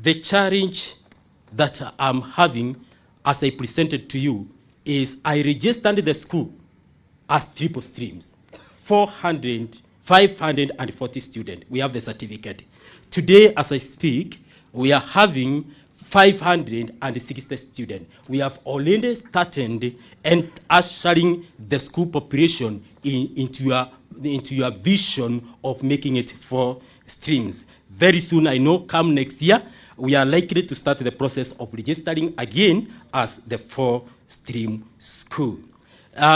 the challenge that I'm having, as I presented to you, is I registered the school as triple streams, 540 students. We have the certificate. Today, as I speak, we are having 560 students. We have already started and ushering the school population into your vision of making it 4 streams. Very soon, I know, come next year, we are likely to start the process of registering again as the 4-stream school.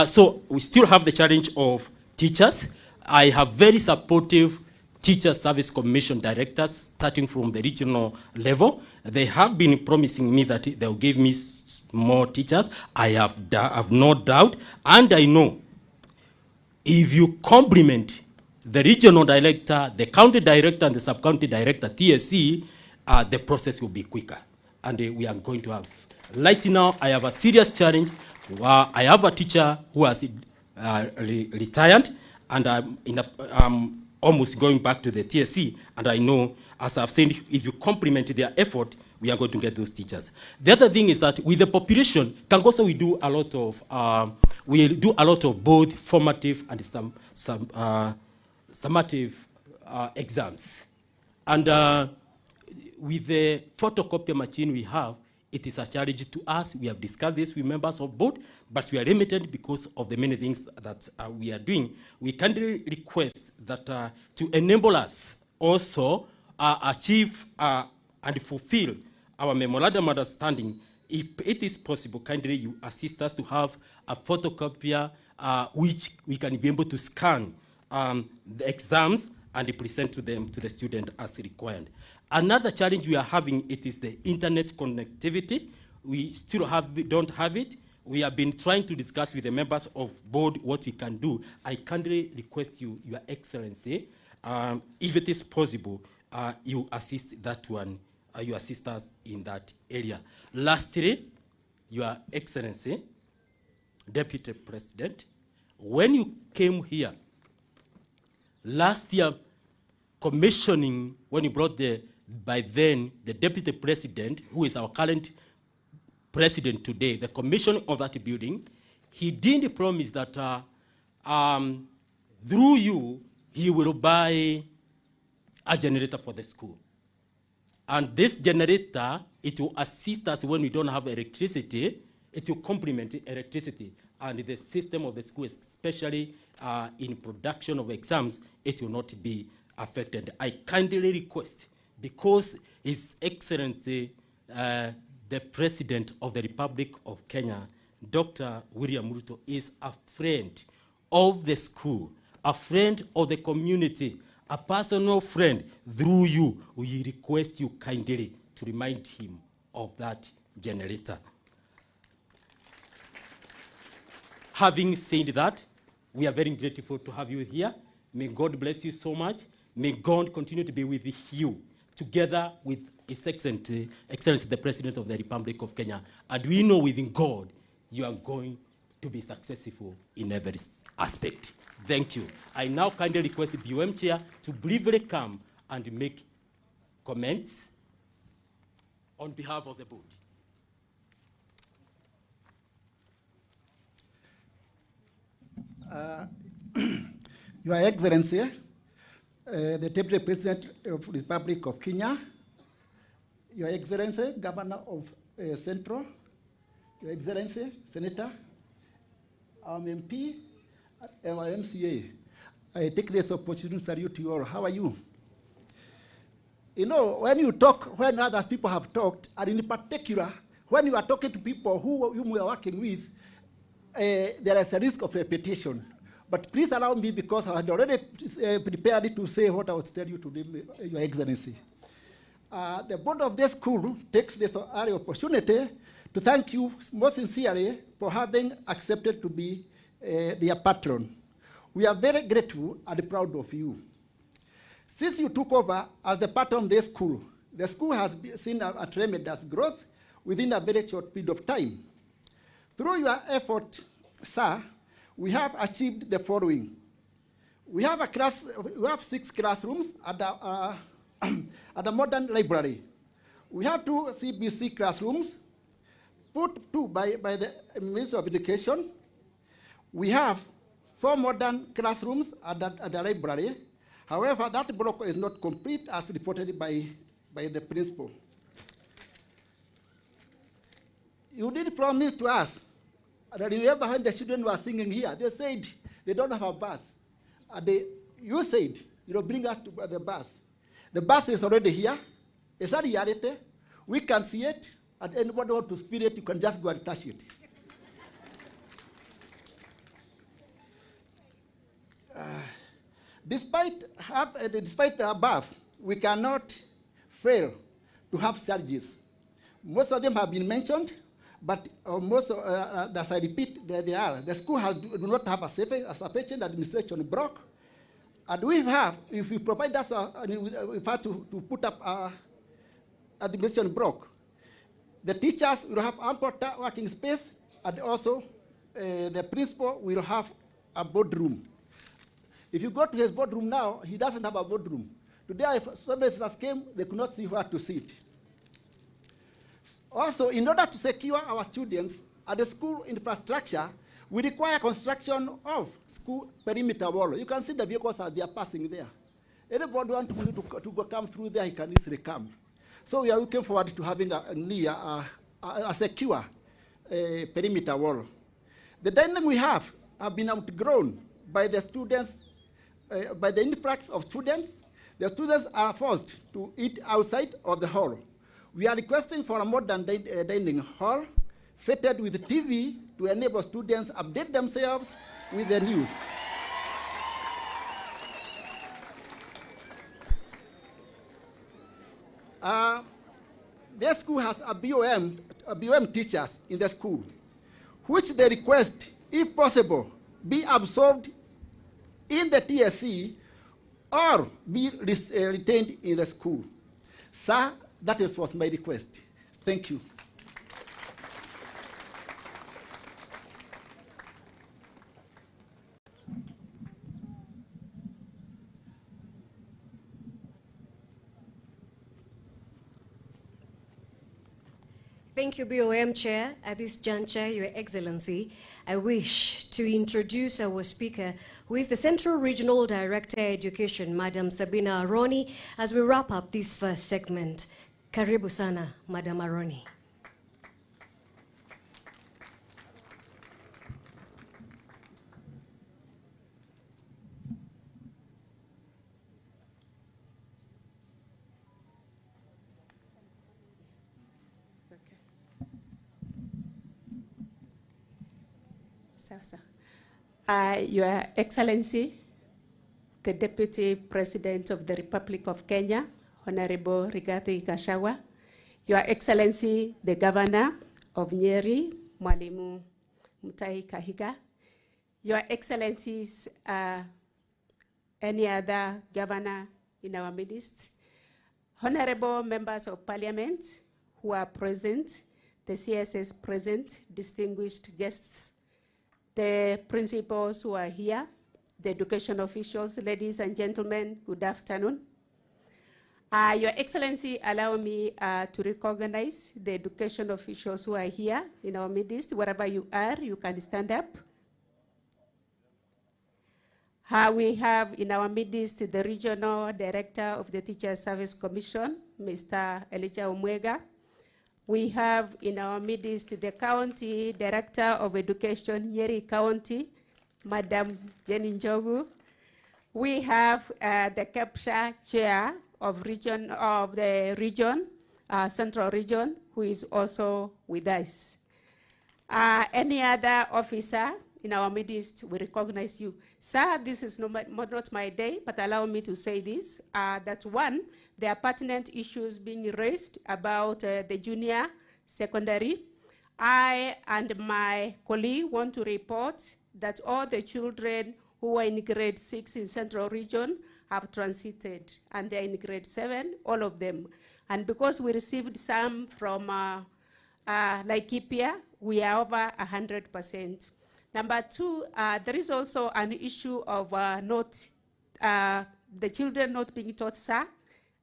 So we still have the challenge of teachers. I have very supportive teacher service commission directors starting from the regional level. They have been promising me that they'll give me more teachers. I have no doubt, and I know if you complement the regional director, the county director, and the sub-county director, TSC, the process will be quicker. And we are going to have. Right now, I have a serious challenge. I have a teacher who has retired, and I'm almost going back to the TSC, and I know, as I've said, if you complement their effort, we are going to get those teachers. The other thing is that with the population, Kangoso, we do a lot of both formative and some summative exams. And with the photocopier machine we have, it is a challenge to us. We have discussed this with members of board, but we are limited because of the many things that we are doing. We kindly request that to enable us also achieve and fulfill our memorandum of understanding, if it is possible, kindly you assist us to have a photocopier which we can be able to scan the exams and present to them, to the student as required. Another challenge we are having, it is the internet connectivity. We still don't have it. We have been trying to discuss with the members of board what we can do. I kindly request you, Your Excellency, if it is possible, you assist that one, you assist us in that area. Lastly, Your Excellency, Deputy President, when you came here last year, commissioning, when you brought by then, the Deputy President, who is our current President today, the commission of that building, he did promise that through you, he will buy a generator for the school. And this generator, it will assist us when we don't have electricity. It will complement electricity. And the system of the school, especially in production of exams, it will not be affected. I kindly request, because His Excellency, the President of the Republic of Kenya, Dr. William Ruto, is a friend of the school, a friend of the community, a personal friend. Through you, we request you kindly to remind him of that generator. Having said that, we are very grateful to have you here. May God bless you so much. May God continue to be with you, together with His Excellency, the President of the Republic of Kenya. And we know within God, you are going to be successful in every aspect. Thank you. I now kindly request the BOM Chair to briefly come and make comments on behalf of the board. Your Excellency, the Deputy President of the Republic of Kenya, Your Excellency, Governor of Central, Your Excellency, Senator, our MP, our MCA, I take this opportunity to salute you all. How are you? You know, when you talk, when other people have talked, and in particular, when you are talking to people whom we are working with, there is a risk of repetition. But please allow me, because I had already prepared to say what I was telling you today, Your Excellency. The board of this school takes this early opportunity to thank you most sincerely for having accepted to be their patron. We are very grateful and proud of you. Since you took over as the patron of this school, the school has seen a tremendous growth within a very short period of time. Through your effort, sir, we have achieved the following. We have 6 classrooms and a modern library. We have 2 CBC classrooms put to by the Ministry of Education. We have 4 modern classrooms at the library. However, that block is not complete as reported by the principal. You did promise to us. And remember when the children were singing here, they said they don't have a bus. You said, bring us to the bus. The bus is already here. It's a reality. We can see it, and anybody wants to speed it, you can just go and touch it. Despite the above, we cannot fail to have charges. Most of them have been mentioned, but as I repeat, they are. The school do not have a sufficient administration block. And if we provide us, we have to put up an administration block. The teachers will have ample working space, and also the principal will have a boardroom. If you go to his boardroom now, he doesn't have a boardroom. Today, if services came, they could not see where to sit. Also, in order to secure our students at the school infrastructure, we require construction of school perimeter wall. You can see the vehicles as they are passing there. Anybody want to come through there, he can easily come. So we are looking forward to having a secure perimeter wall. The dining we have been outgrown by the students, by the influx of students. The students are forced to eat outside of the hall. We are requesting for a modern dining hall fitted with TV to enable students update themselves with the news. The school has a BOM teachers in the school, which they request, if possible, be absorbed in the TSC or be retained in the school. Sir, that was my request. Thank you. Thank you, BOM Chair. At this juncture, Your Excellency, I wish to introduce our speaker, who is the Central Regional Director Education, Madam Sabina Aroni, as we wrap up this first segment. Karibu sana, Madam Aroni. Your Excellency, the Deputy President of the Republic of Kenya, Honorable Rigathi Gachagua, Your Excellency, the Governor of Nyeri, Mwalimu Mutahi Kahiga, Your Excellencies, any other governor in our midst, Honorable Members of Parliament who are present, the CSS present, distinguished guests, the principals who are here, the education officials, ladies and gentlemen, good afternoon. Your Excellency, allow me to recognize the education officials who are here in our midst. Wherever you are, you can stand up. We have in our midst the Regional Director of the Teacher Service Commission, Mr. Elijah Omwega. We have in our midst the County Director of Education, Nyeri County, Madam Jenny Njogu. We have the CAPSHA Chair of the region, Central Region, who is also with us. Any other officer in our midst, we recognize you. Sir, this is not my day, but allow me to say this, that one, there are pertinent issues being raised about the junior secondary. I and my colleague want to report that all the children who are in grade 6 in Central Region have transited, and they're in grade 7, all of them. And because we received some from Laikipia, we are over 100%. Number two, there is also an issue of the children not being taught, sir,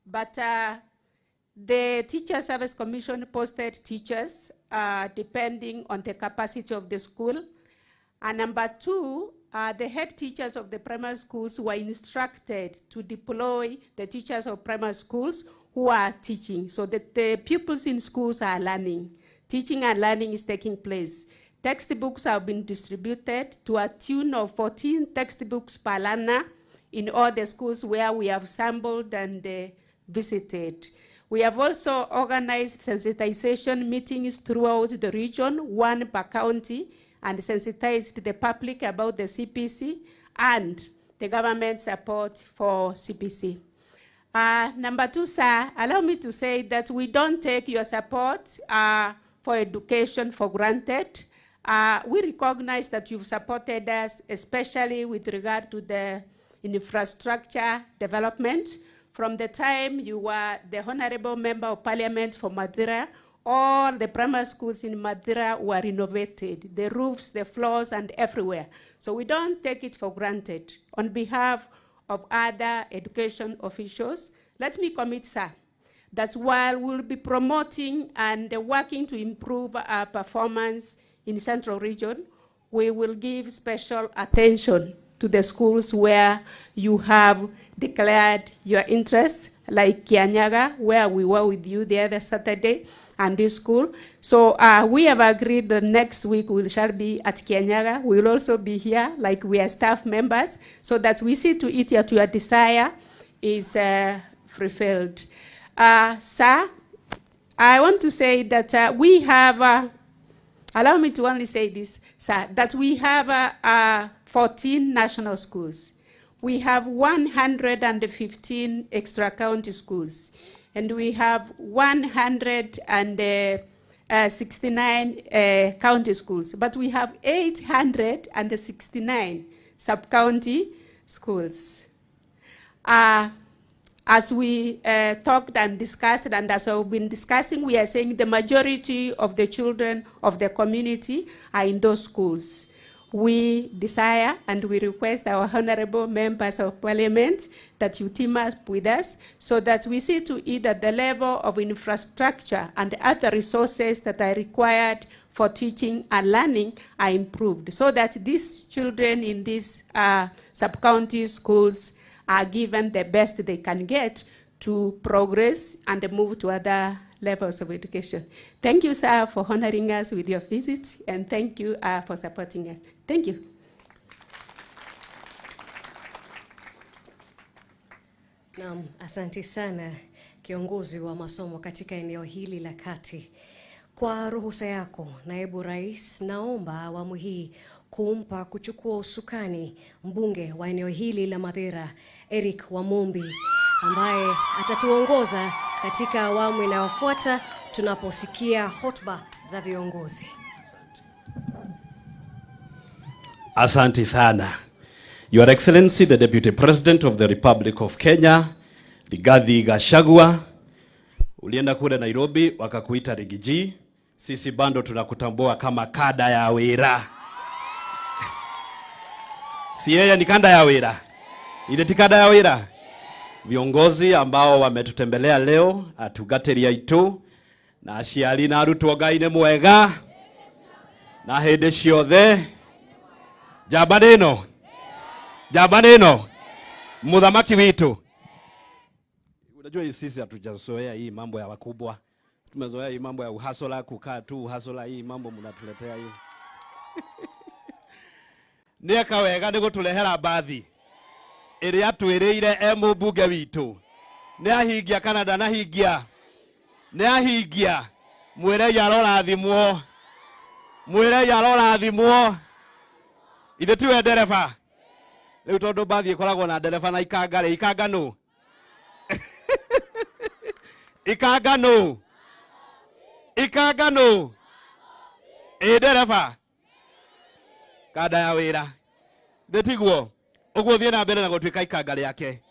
but The Teacher Service Commission posted teachers depending on the capacity of the school. And number two, the head teachers of the primary schools were instructed to deploy the teachers of primary schools who are teaching, so that the pupils in schools are learning. Teaching and learning is taking place. Textbooks have been distributed to a tune of 14 textbooks per learner in all the schools where we have sampled and visited. We have also organized sensitization meetings throughout the region, one per county, and sensitized the public about the CPC and the government support for CPC. Number two, sir, allow me to say that we don't take your support for education for granted. We recognize that you've supported us, especially with regard to the infrastructure development. From the time you were the Honorable Member of Parliament for Madeira, all the primary schools in Madeira were renovated, the roofs, the floors, and everywhere. So we don't take it for granted. On behalf of other education officials, let me commit, sir, that while we'll be promoting and working to improve our performance in Central Region, we will give special attention to the schools where you have declared your interest, like Kenyatta, where we were with you the other Saturday, and this school. So we have agreed that next week we shall be at Kenyatta. We will also be here, like we are staff members, so that we see to it that your desire is fulfilled. Sir, I want to say that we have, allow me to only say this, sir, that we have 14 national schools. We have 115 extra-county schools, and we have 169 county schools, but we have 869 sub-county schools. As we talked and discussed, and as we've been discussing, we are saying the majority of the children of the community are in those schools. We desire and we request our honorable members of parliament that you team up with us so that we see to it that the level of infrastructure and other resources that are required for teaching and learning are improved, so that these children in these sub-county schools are given the best they can get to progress and move to other levels of education. Thank you, sir, for honoring us with your visit, and thank you for supporting us. Thank you. Naam, asante sana kiongozi wa masomo katika eneo hili la kati. Kwa ruhusa yako, naibu rais, naomba awamu hii kumpa kuchukua usukani mbunge wa eneo hili la Madeira, Eric Wamombi, ambaye atatuongoza katika awamu inayofuata tunaposikia hotuba za viongozi. Asante sana. Your Excellency, the Deputy President of the Republic of Kenya, Rigathi Gachagua, ulienda kule Nairobi wakakuita Rigiji, sisi bando tunakutambua kama kada ya wira. Si yeye ni kanda ya wira? Ile tikada ya wira? Viongozi ambao wametutembelea leo atugateria itu na aciari na arutwo Ngai mwega na hende ciothe Jabaneno muthamaki witu. Unajua sisi hatujazoea hii mambo ya wakubwa. Tumezoea hii mambo ya uhasola, kukaa tu uhasola, hii mambo mnatuletea hii. Nieka wega ni gutulehera bathi iri atwiriire mbunge witu ni ahingia Canada na hingia ni ahingia mwire yarorathimwo ithe tiwe ndereba riu tondu bathi ikoragwo na ndereba na ikangano ikangano ndereba kada ya wira ndetigwo uguo thie na mbere na gutwika ikanga yake.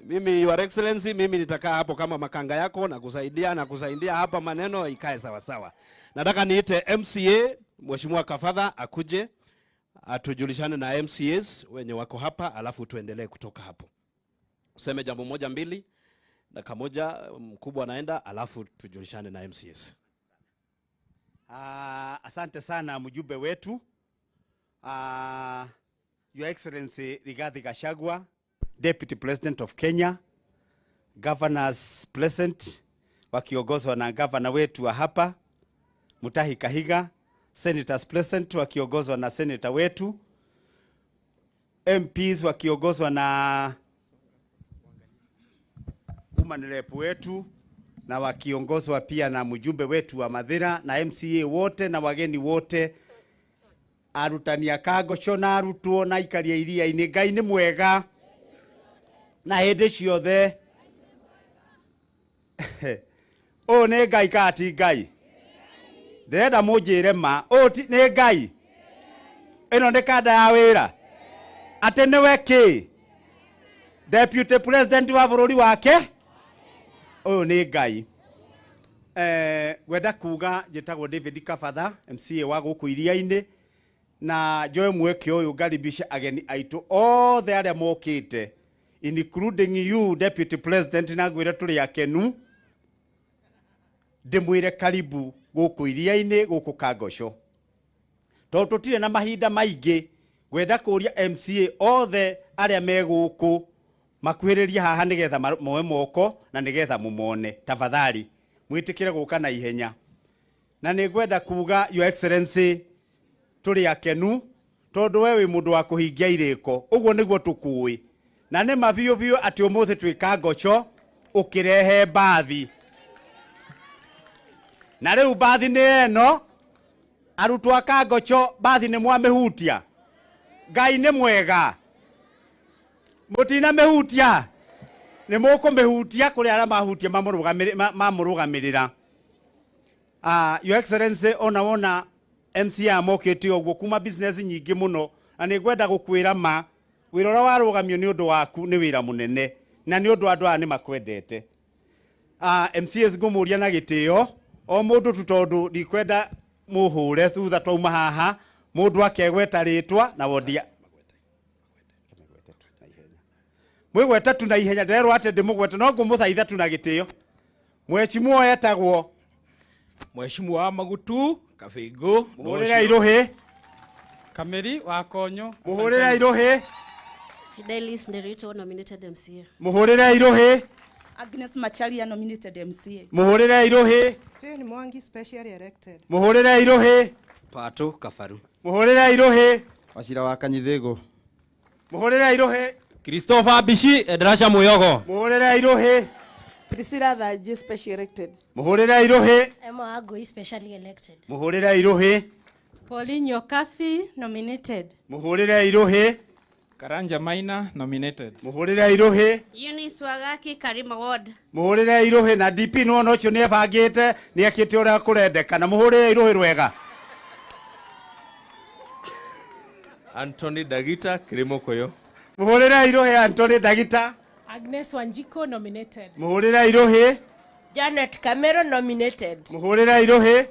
Mimi, Your Excellency, mimi nitakaa hapo kama makanga yako na kusaidia hapa maneno ikae sawa sawa. Nataka niite MCA Mheshimiwa Kafadha akuje atujulishane na MCAs wenye wako hapa, alafu tuendelee kutoka hapo. Useme jambo moja mbili na kamoja mkubwa anaenda, alafu tujulishane na MCS. Asante sana mjumbe wetu. Your Excellency Rigathi Gachagua, Deputy President of Kenya, Governors present wakiongozwa na governor wetu wa hapa Mutahi Kahiga, Senators present wakiongozwa na senator wetu, MPs wakiongozwa na woman rep wetu na wakiongozwa pia na mjumbe wetu wa Mathira na MCA wote na wageni wote, arutani a Kagoco na arutwo na ikaria iria-inĩ. Ngai nĩ mwega na hĩndĩ ciothe. O nĩ Ngai kati Ngai? Ndĩrenda mũnjĩre ma, o nĩ Ngai? Ĩno nĩ kanda ya wĩra? Atĩ nĩwe kĩ? Deputy President wa bũrũri wake? Ũyũ nĩ Ngai. Wenda kuga njĩtagwo David Kabatha, MCA wa gũkũ iria-inĩ, na njoe mweke ũyũ ngaribisha ageni aitũ othe arĩa mokĩte, including you Deputy President, na ngwĩre tũrĩ akenu, ndĩmwĩre karibu gũkũ iria-inĩ gũkũ Kagoco. Tondũ tũtirĩ na mahinda maingĩ, ngwenda kũria MCA othe arĩa me gũkũ makuhĩrĩria haha nĩgetha moe moko na nĩgetha mũmone. Tafadhali mwĩtĩkĩre gũka na ihenya. Na nĩngwenda kuga Your Excellency, tũrĩ akenu tondũ we wĩ mũndũ wa kũhingia irĩko. Ũguo nĩguo tũkũĩ. Na nĩ mabiũ biũ atĩ ũmũthĩ twĩ Kagoco ũkĩrehe mbathi. Na rĩu mbathi nĩ ĩno, arutwo a Kagoco mbathi nĩ mwamĩhutia. Ngai nĩ mwega. Mũtina mĩhutia. Nĩ mũkũmĩhutia kũrĩ arĩa mahutia mamũrũgamĩrĩra. Your Excellency, ona wona MCA mokĩte ũguo kuma business nyingĩ mũno, na nĩngwenda gũkwĩra ma, wĩra ũrĩa warũgamio nĩ ũndũ waku nĩ wĩra mũnene, na nĩ ũndũ andũ aya nĩ makwendete. MCAs ngũmũria na gĩtĩo, o mũndũ tu tondũ ndikwenda mũhũre thutha twauma haha, mũndũ akegweta rĩtwa na wondia. Mwĩgweta tu na ihenya, nderwo atĩ ndĩmũgweta, no ngũmũthaitha tu na gĩtĩo. Mheshimiwa etagwo Mheshimiwa Magutu Kabigo, mũhũrĩre irũhĩ. Kameri wa Konyo, mũhũrĩre irũhĩ. Fidelis Nderito, nominated MCA. Mũhũrĩre irũhĩ. Agnes Macharia, nominated MCA. Mũhũrĩre irũhĩ. Jane Mwangi, specially elected. Mũhũrĩre irũhĩ. Pato Kafaru. Mũhũrĩre irũhĩ. Wacira wa Kanyithĩgo. Mũhũrĩre irũhĩ. Christopher Bishi, Edrasha Muyogo. Mũhũrĩre irũhĩ. Priscilla Thaji, special elected. Mũhũrĩre irũhĩ. Emma Agoi, specially elected. Mũhũrĩre irũhĩ. Pauline Nyokafi, nominated. Mũhũrĩre irũhĩ. Karanja Maina, nominated. Mũhũrĩre irũhĩ. Eunice Wagaki, Karima Ward. Mũhũrĩre irũhĩ. Na DP nĩwona ũcio nĩebangĩte, nĩekĩte ũrĩa kũrendeka, na mũhũrĩre irũhĩ rwega. Anthony Dagita, Kirimokoyo. Mũhũrĩre irũhĩ Anthony Dagita. Agnes Wanjiko, nominated. Mũhũrĩre irũhĩ. Janet Camero, nominated. Mũhũrĩre irũhĩ.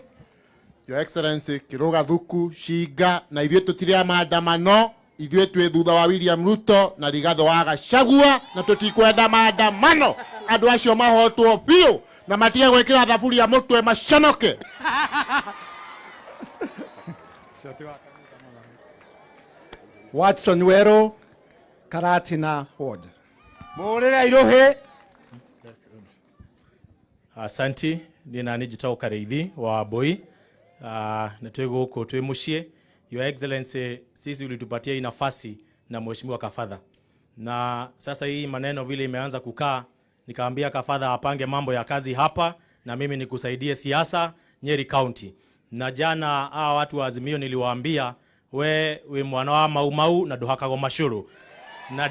Your Excellency Kiroga Thuku, Shinga, na ithuĩ tũtirĩ maandamano, ithuĩ twĩ thutha wa William Ruto na Rigathi wa Gachagua, na tũtikwenda maandamano. Andũ acio mahotwo biũ na matige gwĩkĩra thaburia mũtwe maconoke. Watson Wero, Karatina Ward. Mũhũrĩre irũhĩ. Asanti, ndina nijitao Kareithi wa Boi. Na tuwe gũkũ tuwe mushie. Your Excellency, sisi ulitupatia hii nafasi na Mheshimiwa Kafadha. Na sasa hii maneno vile imeanza kukaa, nikaambia Kafadha apange mambo ya kazi hapa na mimi nikusaidie siasa Nyeri County. Na jana hawa watu wa Azimio niliwaambia we mwana wa Maumau na nduhakagwo mashuru. Na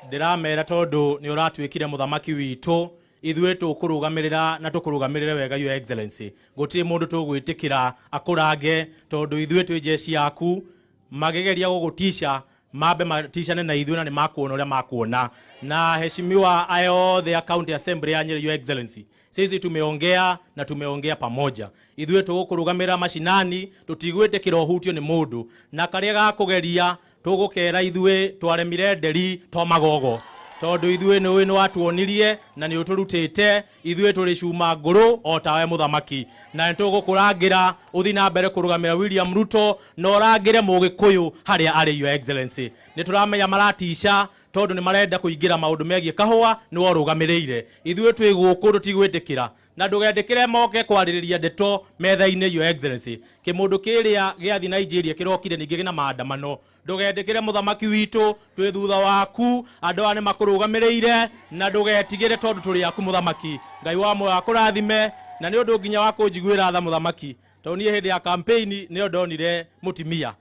ndiramera tondu ni uratuikire muthamaki witũ, ithuĩ tũkũrũgamĩrĩra na tũkũrũgamĩrĩre wega Your Excellency. Gũtirĩ mũndũ tũgwĩtĩkĩra akũrange tondu ithuĩ twĩ jeshi yaku, magegeria gũgũtisha mambe matishane na ithuĩ na nĩ makuona ũrĩa makuona. Na heshimiwa ayo the county assembly ya Nyeri Your Excellency, sisi tumeongea na tumeongea pamoja. Ithuĩ tũgũkũrũgamĩrĩra mashinani, tũtigwĩtĩkĩra ũhutio nĩ mũndũ, na karĩa gakũgeria tũgũkera ithuĩ twaremire nderi to magogo. tondu ithuĩ nĩ watuonirie na nĩ ũtũrutĩte ithuĩ tũrĩ cuma ngũrũ o tawe mũthamaki, na nĩtũgũkũrangĩra ũthiĩ na mbere kũrũgamĩrĩra William Ruto na ũrangĩre Mũgĩkũyũ harĩa arĩ, Your Excellency. Nĩtũramenya maratica tondu nĩ marenda kũingĩra maũndũ megiĩ kahũa nĩ warũgamĩrĩire. Ithuĩ twĩ gũkũ tũtigwĩtĩkĩra na ndũgetĩkĩre moke kwarĩrĩria ndeto metha-inĩ, Your Excellency. Kĩmũndũ kĩrĩa gĩathi Nigeria kĩrokire ningĩ na maandamano, ndũgetĩkĩre mũthamaki witũ, twĩ thutha waku, andũ aya nĩ makũrũgamĩrĩire na ndũgetigĩre tondu tũrĩ aku mũthamaki. Ngai wa moyo akũrathime na nĩ ũndũ nginya wa kũnjiguĩra tha mũthamaki, tondu niĩ hĩndĩ ya campaign nĩyo ndonire mũtimia.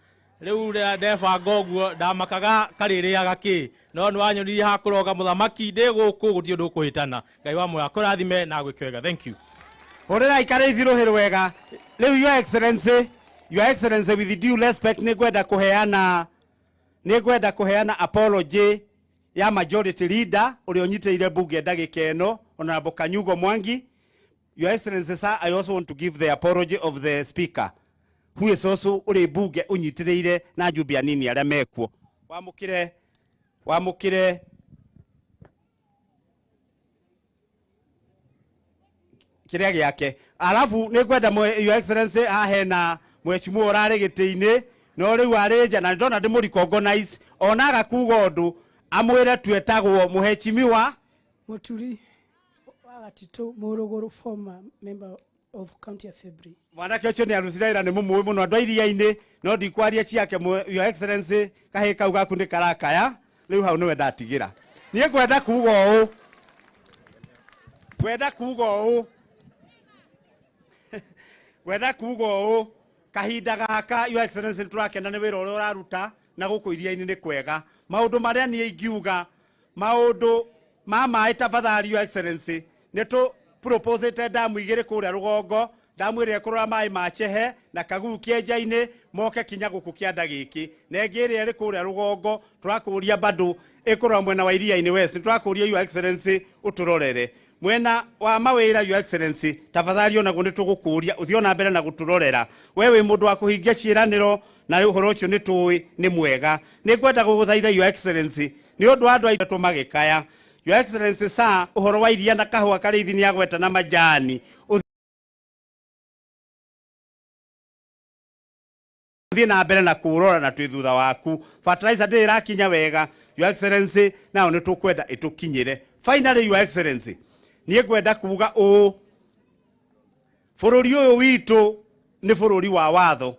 Rĩu ndebanga ũguo ndamakaga karĩrĩaga kĩ, no nĩ wanyonirie ha kũroga mũthamaki, ndĩ gũkũ gũtirĩ ũndũ ũkũhĩtana. Ngai wa moyo akũrathime na gwĩke wega. Thank you. Hũrĩra ikarĩ ithiruhĩrĩ wega. Rĩu Your Excellency, with due respect nĩngwenda kũheana apology ya majority leader ũrĩa ũnyitĩrĩire bunge ndagĩka ĩno, Honorable Kanyugo Mwangi. Your Excellency, sir, I also want to give the apology of the speaker, who is also uri bunge unyitĩrĩire na njumbi anini arĩa mekuo. Wamũkire kĩrĩa gĩake. Alafu nĩngwenda Your Excellency ahena mheshimiwa ũrarĩ gĩtĩ-inĩ no rĩu arĩ nja na ndona ndĩmũrecognize onaga kuga ũndũ amwĩre twetagwo mheshimiwa Muturi Wagatito Morogoro, former member of County Assembly. Mwanake ũcio nĩ arucire wĩra nĩ mũmũĩ mũno andũ a iria-inĩ, no ndikwaria ciake. Your Excellency, kahĩ kau gaku nĩ karakaya, rĩu hau nĩwe ndatigĩra. Niĩ ngwenda kuga ũũ kahinda gaka, Your Excellency, nĩtũrakena nĩ wĩra ũrĩa ũraruta na gũkũ iria-inĩ nĩ kwega. Maũndũ marĩa niĩ ingiuga, maũndũ ma maĩ tafadhali, Your Excellency, nĩtũ proposete damu igĩrĩ kũrĩa rũgongo, damu ĩrĩa kũrora maĩ ma Chehe na Kaguyu kĩenja-inĩ moke kinya gũkũ kĩanda gĩkĩ, na ĩngĩ ĩrĩa ĩrĩ kũrĩa rũgongo tũrakũria bado ĩkũrora mwena wa iria-inĩ west. Nĩtũrakũria Your Excellency ũtũrorere mwena wa mawĩra, Your Excellency, tafadhali onaguo nĩtũgũkũria ũthiĩ na mbere na gũtũrorera. We wĩ mũndũ wa kũhingia ciĩranĩro na ũhoro ũcio nĩtũĩ nĩ mwega. Nĩngwenda gũgũthaitha Your Excellency, nĩ ũndũ andũ aitũ magĩkaya, Your Excellency, saa ũhoro wa iria na kahũa karĩ ithini ya gweta na majani ũthiĩ na mbere na kũrora na twĩ thutha waku. Fertilizer ndĩ ĩrakinya wega, Your Excellency, nao nĩtũkwenda ĩtũkinyĩre. Finally, Your Excellency, niĩ ngwenda kuga ũũ, bũrũri ũyũ witũ nĩ bũrũri wa watho.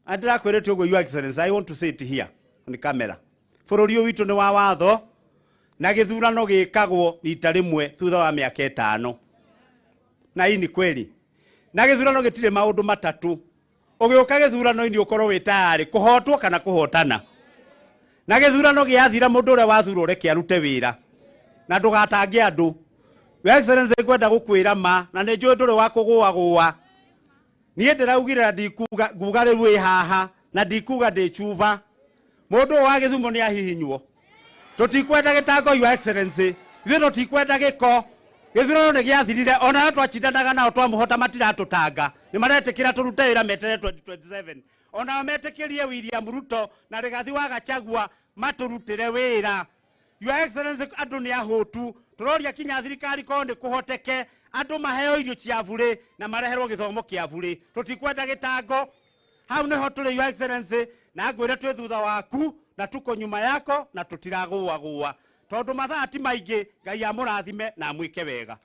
Andĩrakwĩrĩte ũguo, Your Excellency, I want to say it here on camera. Bũrũri ũyũ witũ nĩ wa watho na gĩthurano gĩkagwo rita rĩmwe thutha wa mĩaka 5. Na hii ni kweli. Na gĩthurano gĩtirĩ maũndũ matatũ. Ũgĩũka gĩthurano-inĩ ũkorwo wĩ tayarĩ kũhotwo kana kũhotana. Na gĩthurano gĩathira mũndũ ũrĩa wathurwo reke arute wĩra na ndũgatange andũ. Your Excellency, ngwenda gũkwĩra ma na nĩ njũĩ ndũrĩ wa kũgũagũa. Niĩ ndĩraugĩrĩra ndikuga rĩu ĩ haha na ndikuga ndĩ chuba. Mũndũ wa Gĩthumo nĩ ahihinywo. Tũtikwenda gĩtango, Your Excellency. Ithuĩ tũtikwenda gĩko. Gĩthurano nĩ gĩathirire, ona twacindanaga nao twamũhota matiratũtanga. Nĩ maretĩkĩra tũrute wĩra metere 2027. Ona metĩkĩrie William Ruto na Rigathi wa Gachagua matũrutĩre wĩra. Your Excellency, andũ nĩ ahũtu. Tũroria kinya thirikari korwo nĩ kũhoteke andũ maheo irio cia bure na mareherwo gĩthomo kĩa bure. Tũtikwenda gĩtango. Hau nĩho tũrĩ, Your Excellency, na ngwĩre twĩ thutha waku na tuko nyuma yako na tũtiragũagũa. Tondu mathaa ti maingĩ, Ngai amũrathime na mwĩke wega.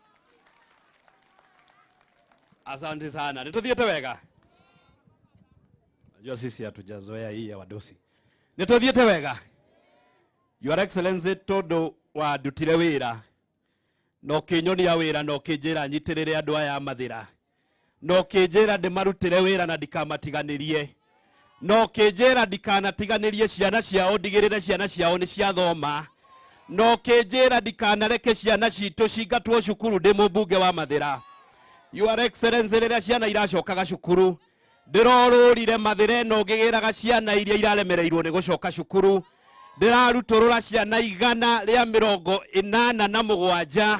Asante sana. Nituthiĩte wega. Najua sisi hatujazoea hii ya wadosi. Nituthiĩte wega. Your Excellency, tondu wa ndutire wĩra no kĩnyonia wĩra no kĩnjĩra nyitĩrĩre andũ aya mathĩra, no kĩnjĩra ndĩmarutĩre wĩra na ndikamatiganĩrie, no kĩnjĩra ndikanatiganĩrie ciana ciao, ndigĩrĩre ciana ciao nĩ ciathoma, no kĩnjĩra ndikanareke ciana citũ cingatwo cukuru ndĩ mũmbunge wa mathĩra. Your Excellency, rĩrĩa ciana iracokaga cukuru ndĩrorũrire mathĩra no ngĩgĩraga ciana iria iraremereirwo nĩ gũcoka cukuru, ndĩrarutũrũra ciana 187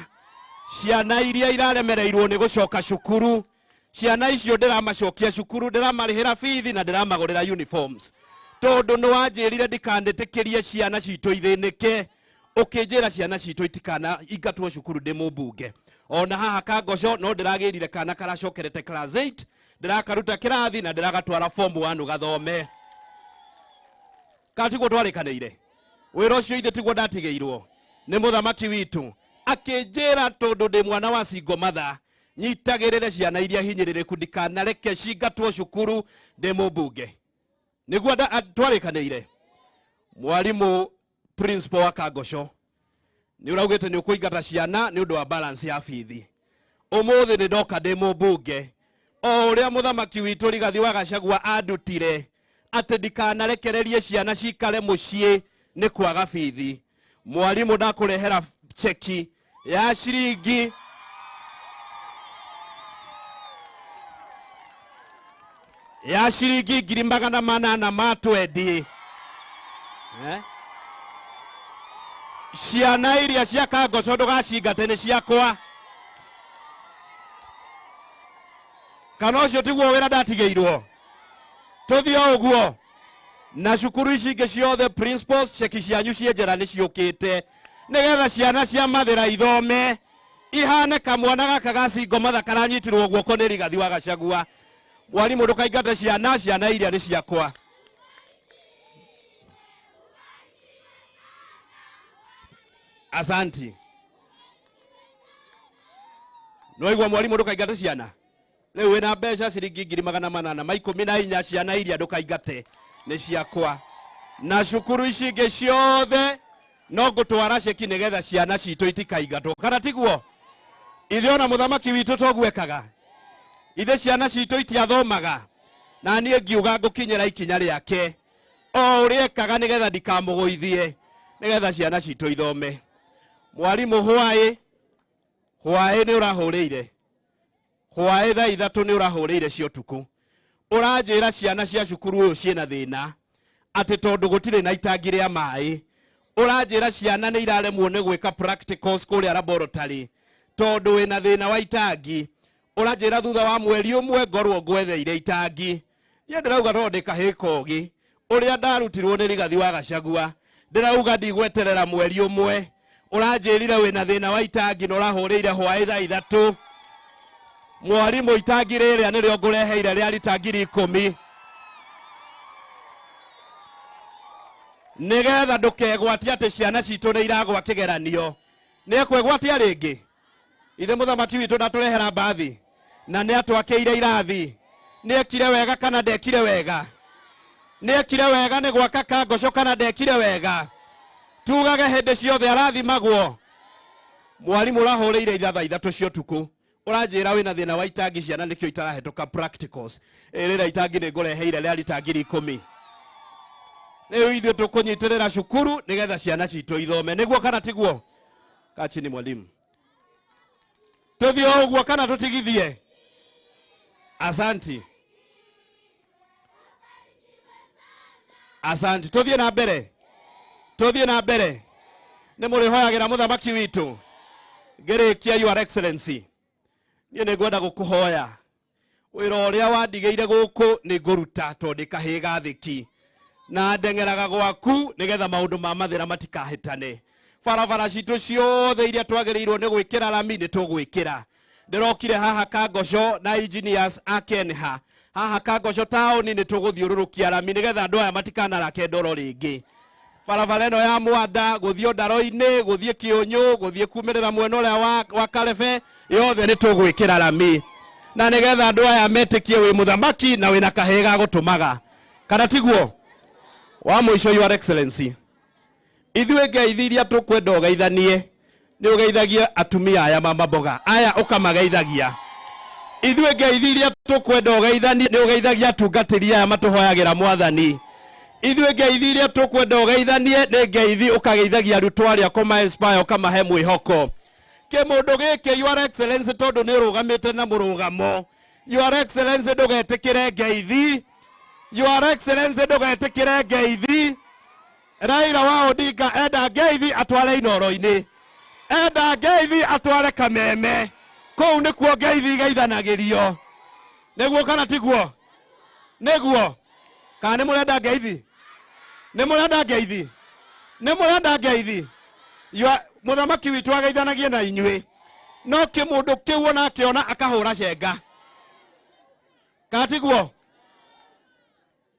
ciana iria iraremereirwo nĩ gũcoka cukuru. Ciana icio ndĩramacokia cukuru, ndĩramarĩhĩra bithi na ndĩramagũrĩra uniforms. Tondu nĩ wanjĩrire ndikandĩtĩkĩrie ciana citũ ithĩnĩke, Ukijira ciana citũ itikana ingatwo cukuru ndĩ mũmbunge. Ona haha Kagoco no ndĩragĩrire kana karacokerete class 8, ndĩrakaruta kĩrathi na ndĩragatwara form 1 gathome. Katiguo twarĩkanĩire. Wĩra ũcio ithe tiguo ndatigĩirwo nĩ mũthamaki witũ akĩnjĩra tondũ ndĩ mwana wa single mother nyitagĩrĩre ciana iria hinyĩrĩrĩku ndikanareke cingatwo cukuru ndĩ mũmbunge. Nĩguo twarĩkanĩire. Mwarimu principal wa Kagoco nĩ ũraugĩte nĩ ũkũingata ciana nĩ ũndũ wa balance ya bithi. Ũmũthĩ nĩ ndoka ndĩ mũmbunge o ũrĩa mũthamaki witũ Rigathi wa Gachagua andutire atĩ ndikanarekererie ciana cikare mũciĩ nĩ kwaga bithi. Mwarimu ndakũrehera cheki ya ciringi ngiri 800 ma twendi. Ciana iria cia Kagoco ndũgacingate nĩ ciakwa. Kana ũcio tiguo wĩra ndatigĩirwo. Tũthiĩ o ũguo. Na cukuru ici ingĩ ciothe principals cheki cianyu cienjera nĩ ciũkĩte nĩgetha ciana cia mathĩra ithome ihane kamwana gaka ga single mother karanyitirwo guoko nĩ Rigathi wa Gachagua. Mwarimu ndũkaingate ciana iria nĩ ciakwa. Asanti. Noigwa mwarimu ndũkaingate ciana. Rĩu wĩna mbeca ciringi 800 ma 14 ciana iria ndũkaingate nĩ ciakwa. Na cukuru ici ingĩ ciothe no ngũtwara ceki nĩgetha ciana citũ itikaingatwo. Kana tiguo? Ithe ona mũthamaki witũ togwekaga. Ithe ciana citũ itiathomaga. Na niĩ ngiuga ngũkinyĩra ikinya rĩake. O ũrĩa ekaga nĩgetha ndikamũgũithie nĩgetha ciana citũ ithome. Mwarimu hwaĩ nĩ ũrahũrĩire. Hwaĩ thaa 3 nĩ ũrahũrĩire cia ũtukũ. Ũranjĩra ciana cia cukuru ũyũ ciĩna thĩna atĩ tondũ gũtirĩ na itangi rĩa maĩ. Ũranjĩra ciana nĩ iraremwo nĩ gwĩka practicals kũrĩa laboratory tondũ wĩna thĩna wa itangi. Ũranjĩra thutha wa mweri ũmwe ngorwo ngwetheire itangi. Niĩ ndĩrauga tondũ ndĩ kahĩĩ kogi ũrĩa ndarutirwo nĩ Rigathi wa Gachagua ndĩrauga ndigweterera mweri ũmwe. Ũranjĩrire wĩna thĩna wa itangi na ũrahũrĩire hwaĩ thaa 3. Mwarimu itangi rĩrĩa nĩrĩo ngũreheire rĩa lita 10,000 nĩgetha ndũkegwatie atĩ ciana citũ nĩ iragwa kĩgeranio. Nĩ ekwegwatia rĩngĩ? Ithe mũthamaki witũ ndatũrehera mbathi na nĩ atwakĩire irathi. Nĩ ekire wega kana ndekire wega? Nĩ ekire wega nĩ gwaka Kagoco kana ndekire wega? Tugage hĩndĩ ciothe arathimagwo. Mwarimu ũrahũrĩire thaa 3 cia ũtukũ. Ũranjĩra wĩna thĩna wa itangi ciana nĩkĩo itarahetũka practicals. Rĩrĩa itangi nĩ ngũreheire rĩa lita 10,000. Rĩu ithuĩ tũkũnyitĩrĩra cukuru nĩgetha ciana citũ ithome. Nĩguo kana tiguo? Kachini mwalimu. Tũthiĩ o ũguo kana tũtigithie? Asanti. Asanti. Tũthiĩ na mbere. Tũthiĩ na mbere. Nĩ mũrĩhoyagĩra mũthamaki witũ. Ngĩrĩkia Your Excellency. Niĩ nĩ ngwenda gũkũhoya. Wĩra ũrĩa wandigĩire gũkũ nĩ ngũruta tondũ ndĩ kahĩĩ gathĩki. Na ndeng'eraga gwaku nĩgetha maũndũ ma mathĩra matikahĩtane. Barabara citũ ciothe iria twagĩrĩirwo nĩ gwĩkĩra rami nĩ tũgwĩkĩra. Ndĩrokire haha Kagoco na engineers a Kenha. Haha Kagoco taũni nĩ tũgũthiũrũrũkia rami nĩgetha andũ aya matikanarake ndoro rĩngĩ. Barabara ĩno ya Mwanda gũthiĩ Ndaro-inĩ, gũthiĩ Kĩũnyũ, gũthiĩ kumĩrĩra mwena ũrĩa wa Karebe yothe nĩ tũgwĩkĩra rami. Na nĩgetha andũ aya metĩkie wĩ mũthamaki na wĩna kahĩĩ ga gũtũmaga. Kana tiguo? Wa mũico Your Excellency. Ithuĩ ngeithi iria tũkwenda ũgeithanie nĩ ũgeithagia atumia aya mama mboga. Aya ũkamageithagia. Ithuĩ ngeithi iria tũkwenda ũgeithanie nĩ ũgeithagia atungatĩri aya matũhoyagĩra Mwathani. Ithuĩ ngeithi iria tũkwenda ũgeithanie nĩ ngeithi ũkageithagia arutwo arĩa kũma inspire ũkamahe mwĩhoko. Kĩmũndũ gĩkĩ Your Excellency tondũ nĩ ũrũgamĩte na mũrũgamo. Your Excellency ndũgetĩkĩre ngeithi. Your Excellency ndũgetĩkĩre ngeithi. Raila wa Odinga enda ngeithi atware Inoro-inĩ. Enda ngeithi atware Kameme. Kũu nĩkuo ngeithi geithanagĩrio. Nĩguo kana tiguo? Nĩguo. Kana nĩ mũrenda ngeithi? Nĩ mũrenda ngeithi? Nĩ mũrenda ngeithi? Muthamaki witu ageithanagie na inyuĩ. No kĩmũndũ kĩu ona akĩona akahũra cenga. Katiguo.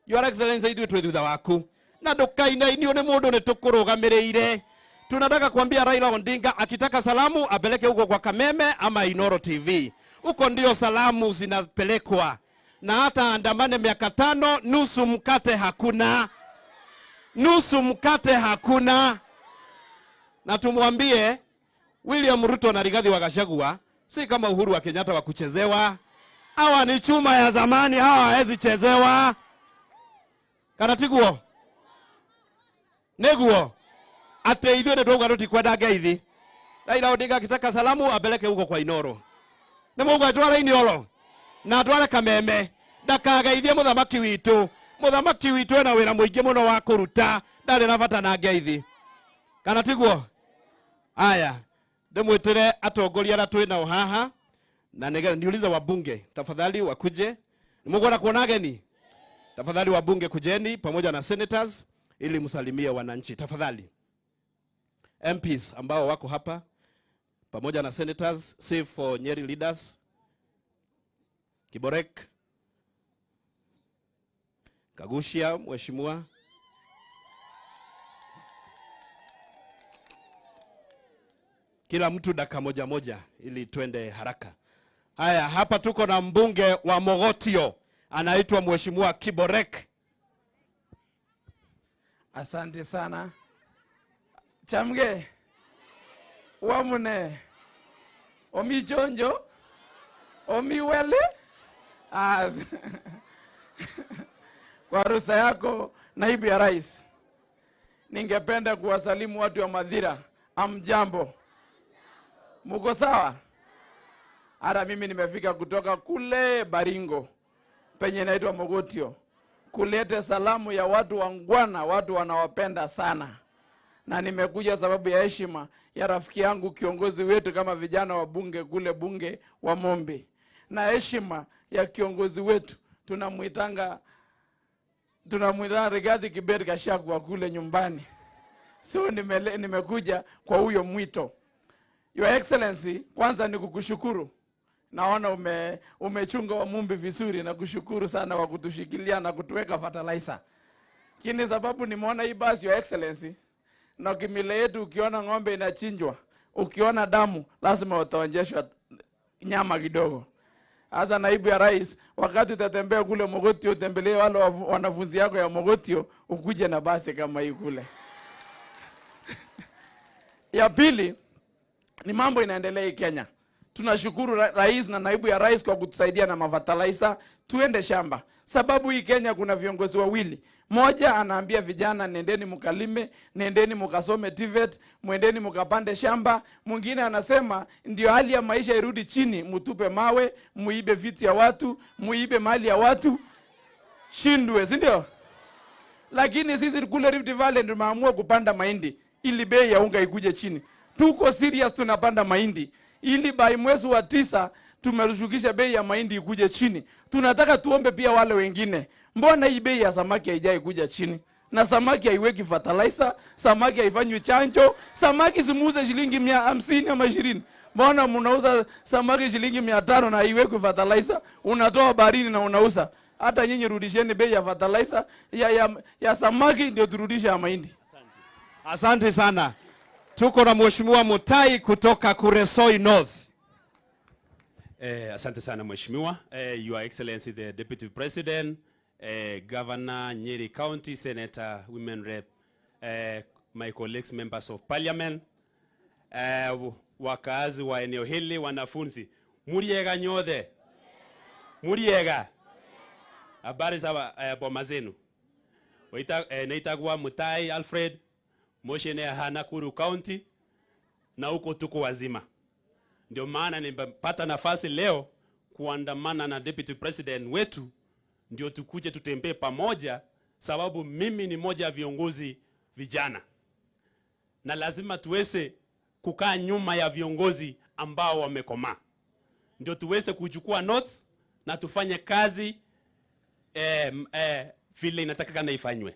Your Excellency, ithuĩ twĩ thutha waku. Na ndũkainainio nĩ mũndũ nĩ tũkũrũgamĩrĩire. Tunataka kuambia Raila Odinga akitaka salamu apeleke huko kwa Kameme ama Inoro TV. Huko ndio salamu zinapelekwa. Na hata andamane miaka 5, nusu mkate hakuna. Nusu mkate hakuna. Na tumwambie William Ruto na Rigathi wa Gachagua si kama Uhuru wa Kenyatta wa kuchezewa. Hawa ni chuma ya zamani, hawa hawezi chezewa. Kanatiguo. Neguo. Ate ithuĩ nĩtwauga tũtikwenda ngeithi. Raila Odinga akitaka salamu apeleke huko kwa Inoro. Nĩmũgwa tware Inioro na tware Kameme. Ndakageithie muthamaki witu. Muthamaki witu ena wĩra mũingĩ mũno wa kũruta. Ndarĩ na bata na ngeithi. Kanatiguo. Aya. Ndĩmwĩtĩre atongoria arĩa twĩ nao haha. Na niulize wabunge tafadhali wakuje. Nĩmũgwenda kuona ageni. Tafadhali wabunge kujeni pamoja na senators ili msalimie wananchi tafadhali. MPs ambao wako hapa pamoja na senators, save for Nyeri leaders. Kiborek, Kagushia, mheshimiwa. Kila mtu dakika moja moja ili twende haraka. Haya, hapa tuko na mbunge wa Mogotio anaitwa mheshimiwa Kiborek. Asante sana. Chamge. Wamune. Omi chonjo. Omi wele. Kwa ruhusa yako naibu ya rais, ningependa kuwasalimu watu wa Mathira. Amjambo. Muko sawa? Hata mimi nimefika kutoka kule Baringo penye inaitwa Mogotio kulete salamu ya watu wangwana, watu wanawapenda sana. Na nimekuja sababu ya heshima ya rafiki yangu kiongozi wetu kama vijana wa bunge kule bunge wa Mombe. Na heshima ya kiongozi wetu tunamuitanga Rigathi Gachagua kule nyumbani. So nimekuja kwa huyo mwito. Your Excellency, kwanza ni kukushukuru. Naona umechunga wa Mumbi vizuri na kushukuru sana kwa kutushikilia na kutuweka fertilizer. Kini sababu nimeona hii basi Your Excellency, na kimile yetu ukiona ng'ombe inachinjwa, ukiona damu, lazima utaonjeshwa nyama kidogo. Asa naibu ya rais, wakati utatembea kule Mogotio, utembelee wale wanafunzi yako ya Mogotio, ukuje na basi kama hii kule. Ya pili, ni mambo inaendelea Kenya. Tunashukuru rais na naibu ya rais kwa kutusaidia na mafertilizer, tuende shamba. Sababu hii Kenya kuna viongozi wawili. Moja anaambia vijana nendeni mkalime, nendeni mkasome TVET, mwendeni mkapande shamba. Mwingine anasema ndio hali ya maisha irudi chini, mtupe mawe, muibe vitu ya watu, muibe mali ya watu. Shindwe, si ndio? Lakini sisi kule Rift Valley tumeamua kupanda mahindi ili bei ya unga ikuje chini. Tuko serious, tunapanda mahindi ili by mwezi wa 9 tumerudisha bei ya mahindi ikuje chini. Tunataka tuombe pia wale wengine. Mbona hii bei ya samaki haijai kuja chini? Na samaki haiweki fertilizer, samaki haifanywi chanjo, samaki simuuze shilingi 150 ama 20. Mbona mnauza samaki shilingi 500 na haiweki fertilizer? Unatoa barini na unauza. Hata nyinyi rudisheni bei ya fertilizer ya samaki ndio turudishe ya mahindi. Asante sana. Tuko na mheshimiwa Mutai kutoka Kuresoi North. Asante sana mheshimiwa. Your Excellency the Deputy President, Governor Nyeri County, Senator, Women Rep, my colleagues, members of Parliament, wakazi wa eneo hili, wanafunzi, muriega nyothe. Muriega. Habari za boma zenu. Naitagwa Mutai Alfred, moshene ya Nakuru County, na huko tuko wazima. Ndio maana nimepata nafasi leo kuandamana na Deputy President wetu, ndio tukuje tutembee pamoja, sababu mimi ni moja ya viongozi vijana. Na lazima tuweze kukaa nyuma ya viongozi ambao wamekomaa. Ndio tuweze kuchukua notes na tufanye kazi vile inatakikana ifanywe.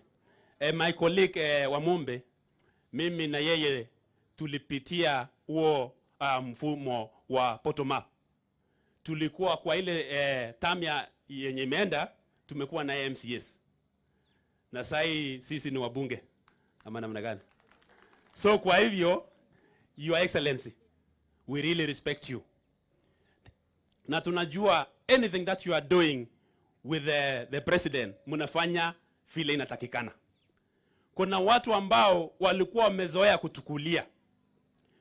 My colleague wa Mombe, mimi na yeye tulipitia huo mfumo wa bottom up. Tulikuwa kwa ile term yenye imeenda, tumekuwa na MCS. Na sai sisi ni wabunge ama namna gani? So kwa hivyo, Your Excellency, we really respect you. Na tunajua anything that you are doing with the president, mnafanya vile inatakikana. Kuna watu ambao walikuwa wamezoea kutukulia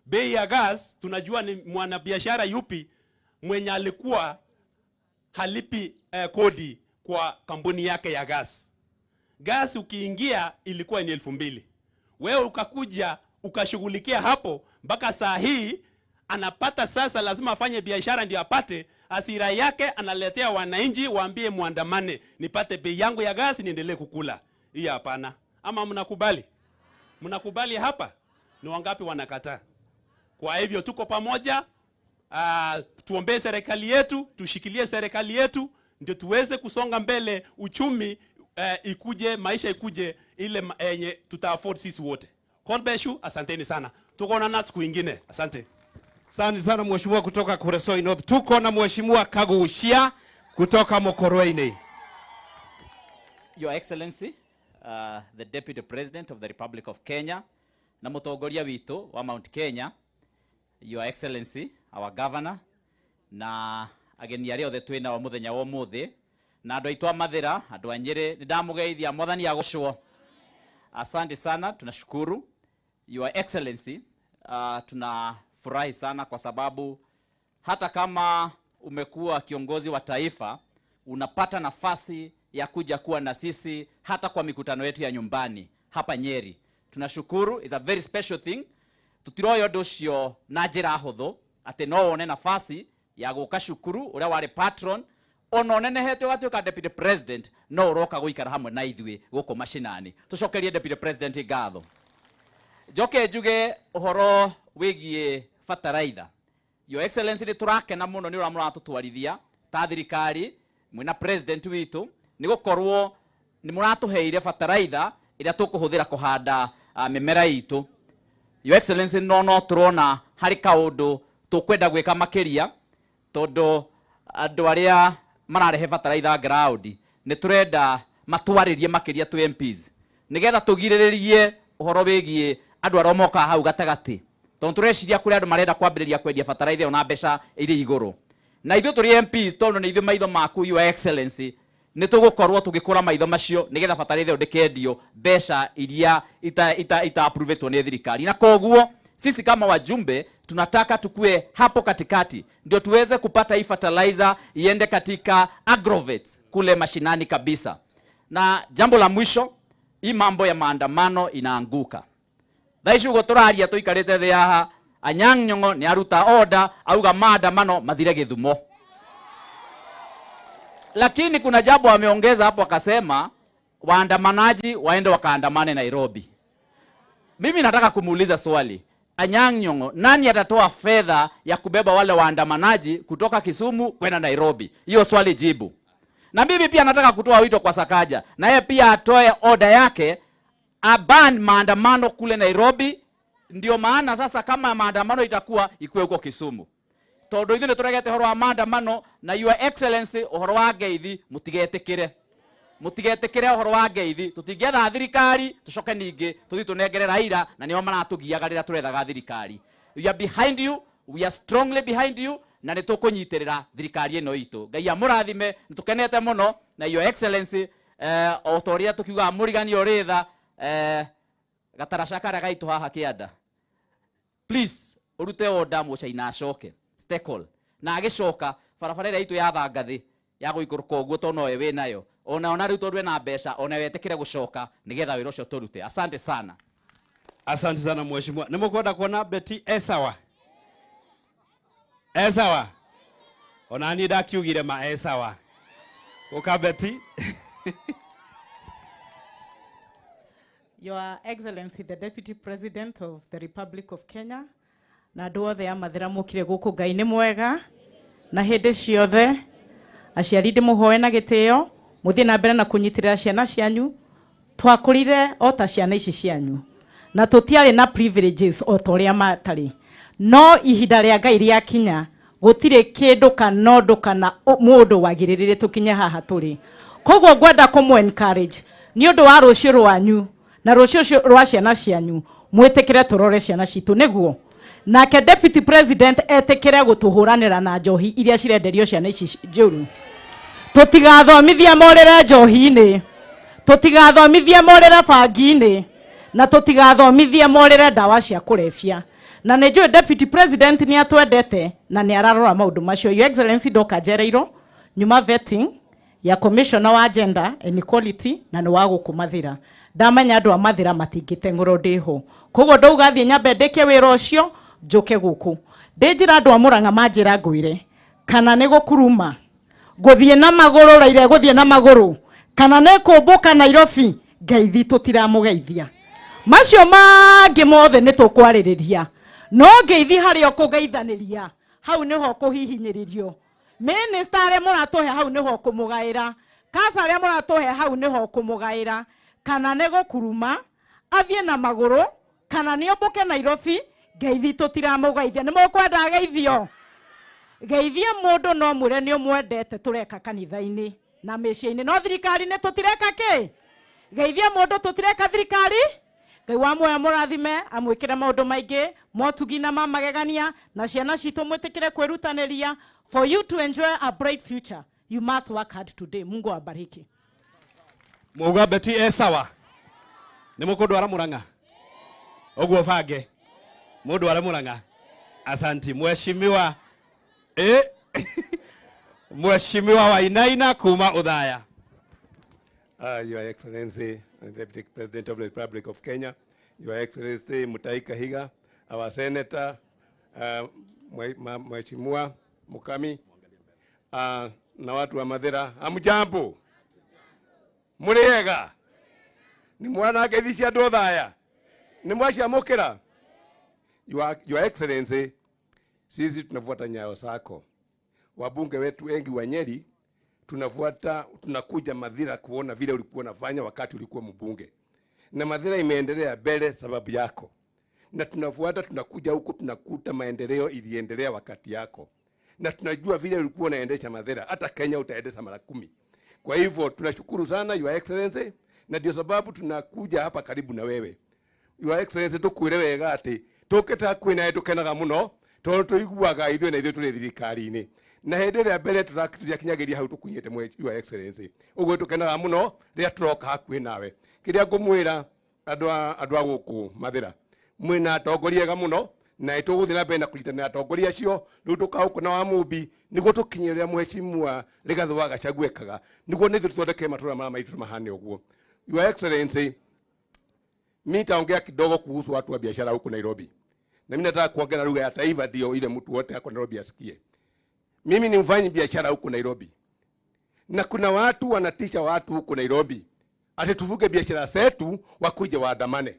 bei ya gas. Tunajua ni mwanabiashara yupi mwenye alikuwa halipi kodi kwa kampuni yake ya gas. Gas ukiingia ilikuwa ni 2,000. Wewe ukakuja ukashughulikia hapo mpaka saa hii anapata sasa, lazima afanye biashara ndio apate. Asira yake analetea wananchi waambie muandamane nipate bei yangu ya gas niendelee kukula. Hii hapana. Ama mnakubali? Mnakubali hapa? Ni wangapi wanakataa? Kwa hivyo tuko pamoja, tuombee serikali yetu, tushikilie serikali yetu ndio tuweze kusonga mbele, uchumi ikuje, maisha ikuje ile yenye tuta afford sisi wote. Konbeshu, asanteni sana. Tukoonana siku nyingine. Asante. Asante sana mheshimiwa kutoka Kuresoi North. Tuko na mheshimiwa Kagushia kutoka Mokorweini. Your Excellency, the Deputy President of the Republic of Kenya, na mutongoria witu wa Mount Kenya, Your Excellency, our Governor, na ageni aria othe twina wa muthenya wa muthi, na andu aitwa mathira, andu a Nyeri, nindamugeithia mwathani agocwo. Asante sana, tunashukuru. Your Excellency, tunafurahi sana kwa sababu hata kama umekuwa kiongozi wa taifa, unapata nafasi ya kuja kuwa na sisi hata kwa mikutano yetu ya nyumbani hapa Nyeri. Tunashukuru, is a very special thing. Tutiroyo nducio na njira huthu ati no one nafasi ya guka cukuru uria wari patron ono nenehete ugatuika Deputy President, no uroka guikara hamwe na ithui guku mashinani. Tucokerie Deputy President ngatho. Joke njuge uhoro wigie fertilizer. Your Excellency, ni turakena muno ni uramũratũtwarithia ta thirikari mwina president witu ni gukorwo ni mũratuheire fertilizer ĩrĩa tũkũhũthĩra kũhanda mĩmera itũ. Your Excellency, no turona hari kaundu tukwenda gwika makiria tondu andu aria mararehe fertilizer ground ni turenda matwaririe makiria tu MPs nigetha tugiriririe uhoro wigie andu aria moka hau gatagati tondu tureciria kuri andu marenda kwambiriria kwendia fertilizer ona mbeca iri iguru na ithu turi MPs tondu ni ithu maitho maku Your Excellency ni tugukorwo tugikura maitho macio nigetha fertilizer ndikendio mbeca iria ita approvetwo ni thirikari. Na koguo sisi kama wajumbe tunataka tukue hapo katikati ndio tuweze kupata hii fertilizer iende katika agrovet kule mashinani kabisa. Na jambo la mwisho, hii mambo ya maandamano inaanguka. Thaishu goturaria tuikarite thi haha, Anyang' Nyong'o ni aruta order auga maandamano mathire Githumo. Lakini kuna jambo ameongeza hapo akasema waandamanaji waende wakaandamane Nairobi. Mimi nataka kumuuliza swali. Anyang' Nyong'o, nani atatoa fedha ya kubeba wale waandamanaji kutoka Kisumu kwenda Nairobi? Hiyo swali jibu. Na mimi pia nataka kutoa wito kwa Sakaja, na yeye pia atoe order yake aban maandamano kule Nairobi. Ndio maana sasa kama maandamano itakuwa ikuwe huko Kisumu. Tondu ithu turegete horo wa maandamano na Your Excellency uhoro wa ngeithi mutigetekire uhoro wa ngeithi tutingetha thirikari tucoke ningi tuthi tunengere Raila na nio maratugiaga rira turethaga thirikari. We are behind you, we are strongly behind you, na nitukunyitirira thirikari ino itu. Ngai amurathime, nitukenete muno na Your Excellency otoria tukiuga murigani oritha gataracakara gaitu haha kianda. Please urute order mucaina acoke stekol na agicoka barabara ira itu ya thangathi ya guikuruka uguo tono we we nayo ona riu tondwe na mbeca ona wetekire gucoka nigetha wira ucio turute. Asante sana. Asante sana mheshimiwa. Nimukwenda kuona Betty esawa esawa ona ni ndakiugire ma esawa uka Betty. Your Excellency, the Deputy President of the Republic of Kenya, na andu othe amathira mukire guku Ngai ni mwega na hindi ciothe aciari ndimuhoe na gitio muthie na mbere na kunyitirira ciana cianyu twakurire o ta ciana ici cianyu na tutiari na privileges o toria matari no ihinda ria Ngai ria kinya gutire kindu kanondo kana mundu wagiririre tukinye haha turi koguo ngwenda kumu encourage ni undu wa rucio rwanyu na rucio rwa ciana cianyu mwitikire turore ciana citu niguo nake deputy president etikire gutuhuranira na njohi iria cirenderio ciana ici njuru tutigathomithia morere njohi-ini tutigathomithia morere bangi-ini na tutigathomithia morere ndawa cia kurebia na nä njå deputy president nä atwendete na nä ararora maundu macio. Your Excellency ndoka njereirwo nyuma vetting ya commissioner wa gender and equality na nä wa gå mathira ndamenya andå a mathira matingäteng'årwo ndä ho koguo ndauga thiä nyambe ndäke wä ra å cio njåke gå kå ndä njä ra andå a må rang'a manjä ra ngwä re kana nä gå kuruma gå thiä na magå rå Raila gå thiä na magå rå kana nä kå mbå ka Nairobi ngeithi tå tiramå geithia macio mangä mothe nä tå kwarä rä ria no ngeithi harä o kå geithanä hau nä ho kå hihinyä rä rio minister arä må ratå he hau nä ho kå må gaä ra kasa arä a må ratå he hau nä ho kå må gaä ra kana nä gå kuruma athiä na magå rå kana nä å mbå ke Nairobi ngeithi tå tiramå geithia nä må kwenda geithio geithia må ndå no mwä re nä å mwendete tå reka kanitha-inä na mä ciä-inä no thirikari-inä tå tireka kä geithia må ndå tå tireka thirikari Ngai wa muoya må rathime amwä kä re maå ndå maingä motugi na mamagegania na ciana citå mwä tä kä re kwä rutanä ria for you to enjoy a bright future you must work hard today. Mungu awabariki. Muga beti sawa nä må kå ndwara må rang'a å guo bange må ndwara må rang'a asanti mheshimiwa mheshimiwa Wainaina kuma Uthaya. Your Excellency, the Deputy President of the Republic of Kenya, Your Excellency Mutahi Kahiga, our Senator, Mheshimiwa Mukami, na watu wa Mathira, hamjambo? Muriega? Ni mwana ngeithi cia andu Uthaya? Ni mwaciamukira? Your Excellency, sisi tunafuata nyayo zako. Wabunge wetu wengi wa Nyeri tunakuja Mathira kuona vile ulikuwa unafanya wakati ulikuwa mbunge. Na Mathira imeendelea mbele sababu yako. Na tunafuata tunakuja huko tunakuta maendeleo iliendelea wakati yako. Na tunajua vile ulikuwa unaendesha Mathira, hata Kenya utaendesha mara 10. Kwa hivyo tunashukuru sana Your Excellency na ndio sababu tunakuja hapa karibu na wewe. Your Excellency tukwire wega ati tuketa kwina tukenaga muno tondu tuiguaga ithuĩ na ithuĩ tũrĩ thirikari-inĩ na hĩndĩ ĩrĩa mbere tũrakinyagĩria hau tũkunyĩte Your Excellency ũguo tũkenaga muno rĩrĩa tũroka hakuhĩ nawe kĩrĩa ngũmwĩra andũ a gũkũ Mathira mwĩna atongoria ega muno na tũgũthiĩ na mbere na kũnyitanĩra na atongoria acio rĩu tũkaũkũ na Wamũmbi nĩguo tũkinyĩrĩra Mheshimiwa Rigathĩ wa Gachagua ekaga nĩguo nĩ tũthondeke matũũra maya maitũ mahane ũguo. Your Excellency, mimi nitaongea kidogo kuhusu watu wa biashara huko Nairobi. Na mimi nataka kuongea lugha ya taifa ndio ile mtu wote hako Nairobi asikie. Mimi ni mfanyi biashara huko Nairobi. Na kuna watu wanatisha watu huko Nairobi. Ati tuvuge biashara zetu wakuje waandamane.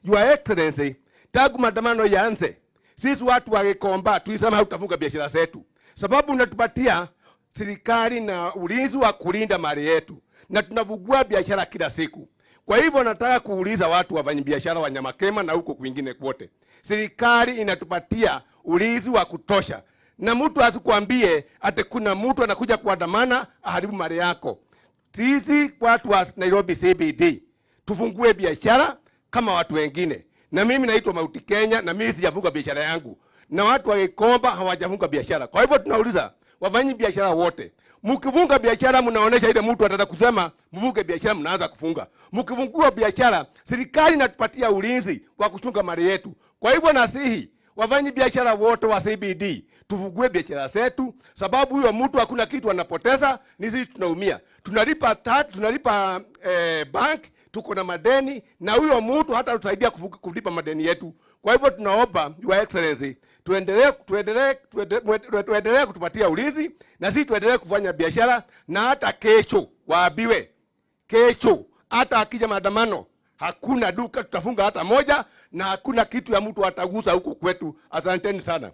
Your Excellency, tangu maandamano yaanze, sisi watu wa Gikomba tulisema hatutavuga biashara zetu. Sababu unatupatia serikali na ulinzi wa kulinda mali yetu. Na tunavugua biashara kila siku. Kwa hivyo nataka kuuliza watu wafanya biashara wa Nyamakema na huko kwingine kwote. Serikali inatupatia ulinzi wa kutosha. Na mtu asikwambie ati kuna mtu anakuja kuandamana aharibu mali yako. Sisi watu wa Nairobi CBD tufungue biashara kama watu wengine. Na mimi naitwa Mauti Kenya na mimi sijafunga biashara yangu. Na watu wa Gikomba hawajafunga biashara. Kwa hivyo tunauliza wafanyi biashara wote, mkifunga biashara mnaonesha ile mtu atataka kusema mvuge biashara mnaanza kufunga. Mkifungua biashara serikali inatupatia ulinzi wa kuchunga mali yetu. Kwa hivyo nasihi wafanyi biashara wote wa CBD tufungue biashara zetu sababu huyo mtu hakuna kitu anapoteza, ni sisi tunaumia. Tunalipa bank, tuko na madeni na huyo mtu hata tutasaidia kulipa madeni yetu. Kwa hivyo tunaomba Your Excellency tuendelee kutupatia ulinzi na sisi tuendelee kufanya biashara na hata kesho waambiwe kesho hata akija maandamano hakuna duka tutafunga hata moja na hakuna kitu ya mtu atagusa huko kwetu. Asanteni sana.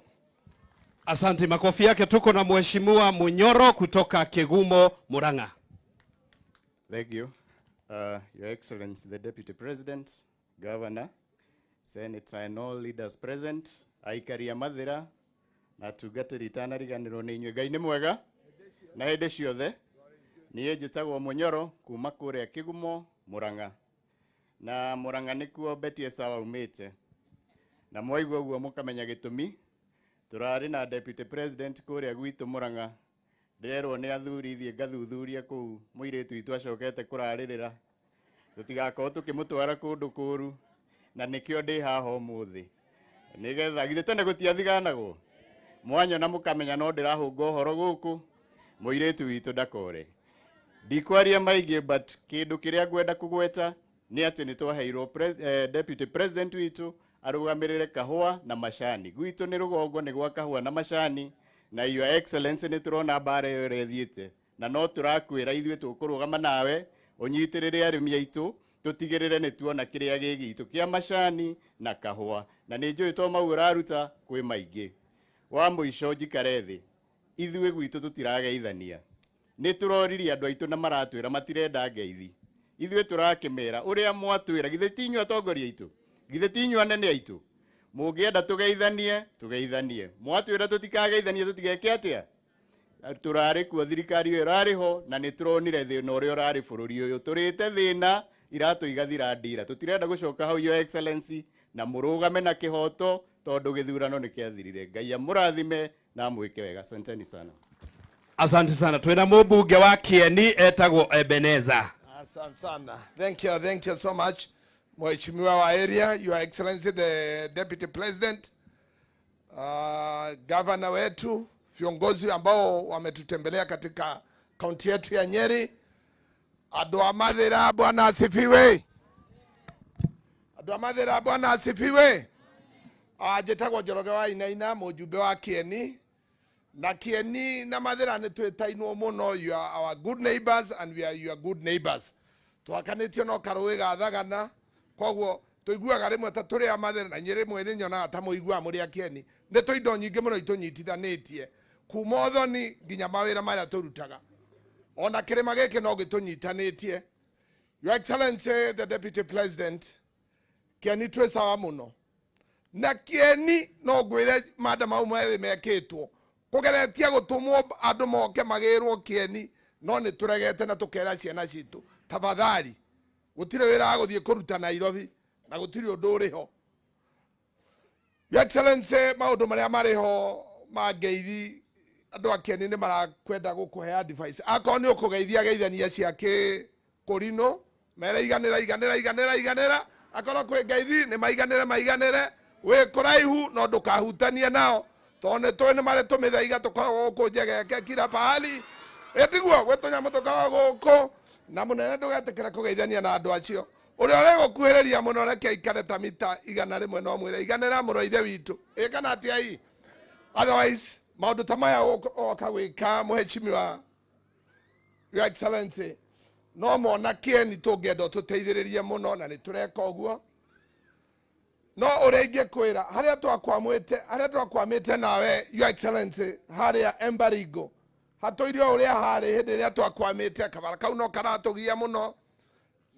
Asante, makofi yake. Tuko na Mheshimiwa Munyoro kutoka Kegumo, Murang'a. Thank you. Your Excellency, the Deputy President, Governor, Senator and all leaders present, aikaria mathira na tungatĩri itanariganĩrwo nĩ inyuĩ. Ngai nĩ mwega na hĩndĩ ciothe. Niĩ njĩtagwo Mũnyoro kuma kũrĩa Kĩgumo, Mũrang'a. Na Mũrang'a nĩkuo Betie Sawa umĩte. Na mwaigua ũguo mũkamenya gĩtũmi. Tũrarĩ na Deputy President kũrĩa gwitũ Mũrang'a. Ndĩrerwo nĩ athuri ithiĩ ngathuthuria kũu mũirĩtu witũ acokete kũrarĩrĩra. Tũtigakorwo tũkĩmũtwara kũndũ kũũru. Na nĩkĩo ndĩ haha ũmũthĩ. Nĩgetha githĩ tene gũtiathiganagwo. Mwanyona mũkamenya no ndĩrahũnga ũhoro gũkũ. Mũirĩtu witũ ndakore. Ndikwaria maingĩ but kĩndũ kĩrĩa ngwenda kũgweta nĩ atĩ nĩ twaheirwo Deputy President witũ arũgamĩrĩre kahũa na macani. Gwitũ nĩ rũgongo nĩ gwa kahũa na macani, na Your Excellency nĩ tũrona mbara ĩyo ĩrĩa ĩthiĩte. Na no tũrakwĩra ithuĩ tũkũrũgama nawe ũnyitĩrĩre arĩmi aitũ, tũtigĩrĩre nĩ tuona kĩrĩa gĩ gitũ kĩa macani na kahũa. Na nĩ njũĩ to mau ũraruta kwĩ maingĩ. Wa mũico njikare thĩ, ithuĩ gwitũ tũtirageithania. Nĩ tũroririe andũ aitũ na maratwĩra matirenda ngeithi. Ithuĩ tũrakĩmera ũrĩa mwatwĩra, githĩ ti inyuĩ atongoria aitũ, githĩ ti inyuĩ anene aitũ. Mũngĩenda tũgeithanie, tũgeithanie. Mwatwĩra tũtikageithanie tũtigeke atĩa? Tũrarĩ kuo thirikari ĩyo ĩrarĩ ho na nĩ tũronire thĩna ũrĩa ũrarĩ bũrũri ũyũ. Tũrĩte thĩna iratũ igathira ndira. Tũtirenda gũcoka hau Your Excellency, na mũrũgame na kĩhoto tondũ gĩthurano nĩ kĩathirire. Ngai amũrathime na mwĩke wega. Asanteni sana. Asante sana. Twina mũmbunge wa Kieni etagwo Ebeneza. Asante sana. Thank you so much. Mheshimiwa wa area, Your Excellency the Deputy President, Governor wetu, viongozi ambao wametutembelea katika kaunti yetu ya Nyeri. Andũ a mathira Bwana asifiwe. Andũ a mathira Bwana asifiwe. Njĩtagwo Njoroge wa Inaina, mũjumbe wa Kieni. Na Kieni na mathira nĩ twĩtainwo mũno. You are our good neighbors and we are your good neighbors. Twakanĩtio no karũĩ gathagana. Koguo tuiguaga rĩmwe ta tũrĩ a mathira na Nyeri mwe nĩ nyonaga ta mũiguaga mũrĩ a Kieni. Nĩ tũindo nyingĩ mũno itũnyitithanĩtie. Kuma Ũthoni nginya mawĩra marĩa tũrutaga. Ona kĩrĩma gĩkĩ no gĩtũnyitanĩtie. Your Excellency the Deputy President, Kieni twĩ sawa mũno. Na Kieni no ngwĩre maada mau merĩ mekĩtwo. Kũgeretia gũtũmwo andũ moke magĩrwo Kieni, no nĩ tũregete na tũkera ciana citũ. Tafadhali gũtirĩ wĩra wa gũthiĩ kũruta Nairobi na gũtirĩ ũndũ ũrĩ ho. Your Excellency, maũndũ marĩa marĩ ho ma ngeithi andũ a Kieni nĩ marakwenda gũkũhe advice. Akorwo nĩ ũkũgeithia geithania cia kũrinũ, mere iganĩra. Akorwo kwĩ ngeithi nĩ maiganĩre. Wĩ kũraihu no ndũkahutanie nao. Tondũ nĩ nĩ marĩ tũmĩthaiga tũkoragwo gũkũ Njegeke kila pahali. Ĩtiguo gwĩ tũnyamũ tũkoragwo gũkũ. Na mũnene ndũgetĩkĩre kũgeithania na andũ acio. Ũrĩa ũrĩgũkuhĩrĩria mũno reke aikare ta mita 100 no mwĩre iganĩra mũrũ ithe witũ. Kana atĩa hii? Otherwise, maũndũ ta maya oka gwĩka Mheshimiwa Your Excellency, no mona Kieni tũngĩenda tũteithĩrĩrie mũno na nĩ tũreka ũguo. No ũrĩa ingĩkwĩra harĩa twakwamĩte nawe Your Excellency harĩa Embaringo. Hatũirio ũrĩa harĩ hĩndĩ ĩrĩa twakwamĩte kabara kau no karatũgia mũno.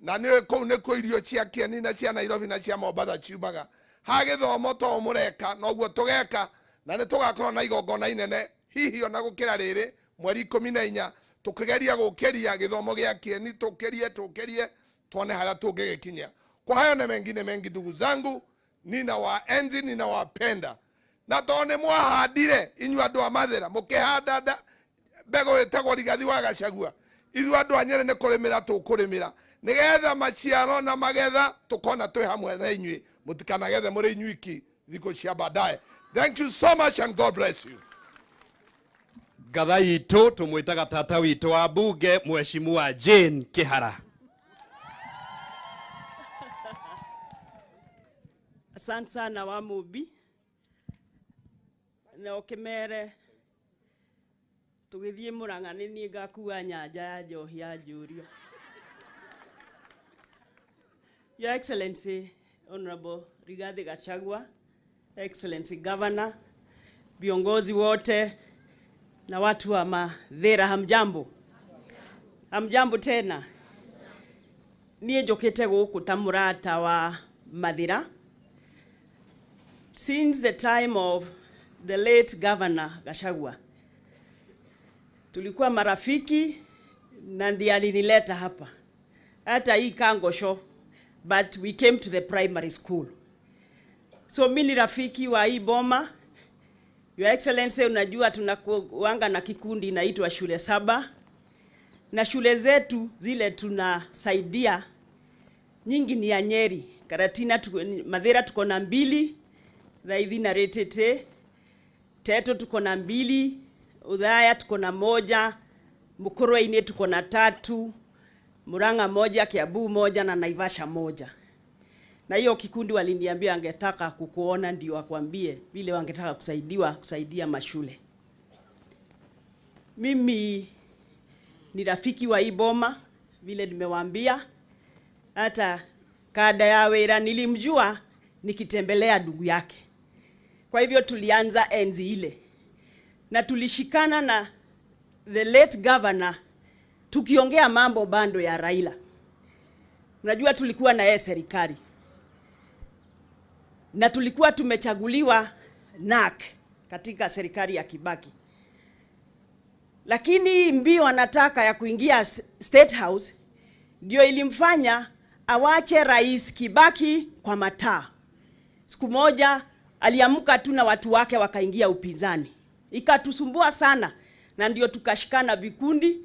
Na nĩ kũu nĩkuo irio cia Kieni na cia Nairobi na cia Mombasa ciumaga. Ha gĩthomo to mũreka noguo tũgeka na nĩ tũgakorwo na igongona inene hihi ona gũkĩra rĩrĩ mweri 14 tũkĩgeria gũkĩria gĩthomo gĩa Kieni tũkĩrie tuone harĩa tũngĩgĩkinya. Kwa hayo na mengine mengi ndugu zangu, ninawaenzi ninawapenda. Na to nĩ mwahandire inyuĩ andũ a mathira mũkĩhanda mbegũ ĩtagwo Rigathi wa Gachagua. Ithuĩ andũ a Nyeri nĩ kũrĩmĩra tũkũrĩmĩra nĩgetha maciaro na magetha tũkona twĩ hamwe na inyuĩ mũtikanagethe mũrĩ inyuiki thikũ cia baadaye. Thank you so much and God bless you. Gatha itũ tũmwĩtaga tata witũ wa mbunge Mheshimiwa Jane Kihara. Asante sana wa mubi na okemere tugithie Mũrang'a nĩ niĩ ngakua nyanja ya njohi ya Njũrio. Your Excellency Honorable Rigathi Gachagua, Excellency Governor, viongozi wote na watu wa mathira, hamjambo. Hamjambo tena. Niĩ njũkĩte gũkũ ta mũrata wa mathira since the time of the late Governor Gachagua. Tulikuwa marafiki na ndiye alinileta hapa. Hata hii Kangosho, but we came to the primary school. So mimi ni rafiki wa hii boma. Your Excellency, unajua tunakuanga na kikundi inaitwa shule 7. Na shule zetu zile tunasaidia nyingi ni ya Nyeri. Karatina Mathira tuko na 2, Thaithina Retete, Teto tuko na 2, Udhaya tuko na 1, Mukurweini tuko na 3, Murang'a 1, Kiambu 1 na Naivasha 1. Na hiyo kikundi waliniambia angetaka kukuona ndio wakwambie vile wangetaka kusaidia mashule. Mimi ni rafiki wa hii boma vile nimewaambia. Hata kada ya wera nilimjua nikitembelea ndugu yake. Kwa hivyo tulianza enzi ile. Na tulishikana na the late governor tukiongea mambo bando ya Raila. Unajua tulikuwa na yeye serikali. Na tulikuwa tumechaguliwa NAK katika serikali ya Kibaki. Lakini mbio anataka ya kuingia State House ndio ilimfanya awache Rais Kibaki kwa mataa. Siku moja aliamka tu na watu wake wakaingia upinzani. Ikatusumbua sana na ndio tukashikana vikundi.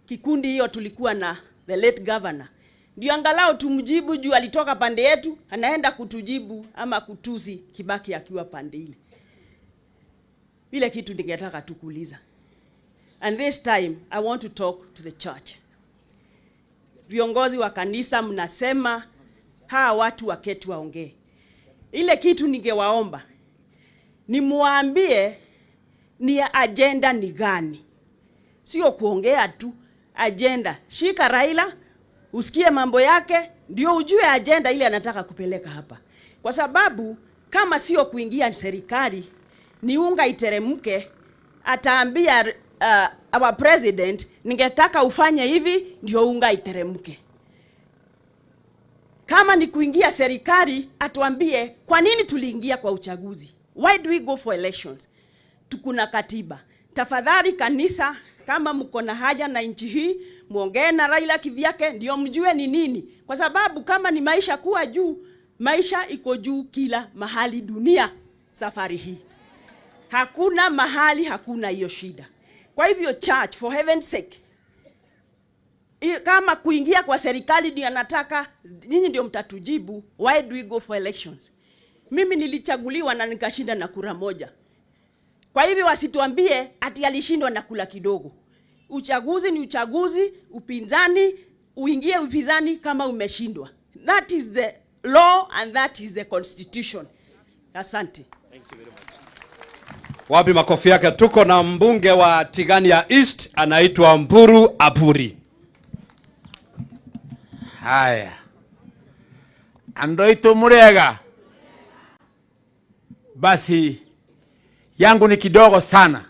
Kikundi hiyo tulikuwa na the late governor. Ndio angalau tumjibu juu alitoka pande yetu, anaenda kutujibu ama kutusi Kibaki akiwa pande ile. Ile kitu ningetaka tukuuliza. And this time I want to talk to the church. Viongozi wa kanisa mnasema hawa watu waketi waongee. Ile kitu ningewaomba ni muambie ni agenda ni gani. Sio kuongea tu, agenda. Shika Raila, usikie mambo yake, ndio ujue agenda ile anataka kupeleka hapa. Kwa sababu kama sio kuingia serikali, ni unga iteremke, ataambia our president, ningetaka ufanye hivi ndio unga iteremke. Kama ni kuingia serikali, atuambie kwa nini tuliingia kwa uchaguzi. Why do we go for elections? Tukuna katiba. Tafadhali kanisa, kama mko na haja na nchi hii, muongee na Raila kivyake ndio mjue ni nini. Kwa sababu kama ni maisha kuwa juu, maisha iko juu kila mahali dunia safari hii. Hakuna mahali hakuna hiyo shida. Kwa hivyo church, for heaven's sake, kama kuingia kwa serikali ndio anataka, nyinyi ndio mtatujibu, why do we go for elections? Mimi nilichaguliwa na nikashinda na kura 1. Kwa hivyo wasituambie ati alishindwa na kula kidogo. Uchaguzi ni uchaguzi, upinzani, uingie upinzani kama umeshindwa. That is the law and that is the constitution. Asante. Thank you very much. Wapi makofi yake? Tuko na mbunge wa Tigania East anaitwa Mburu Aburi. Haya. Andoito murega. Basi yangu ni kidogo sana.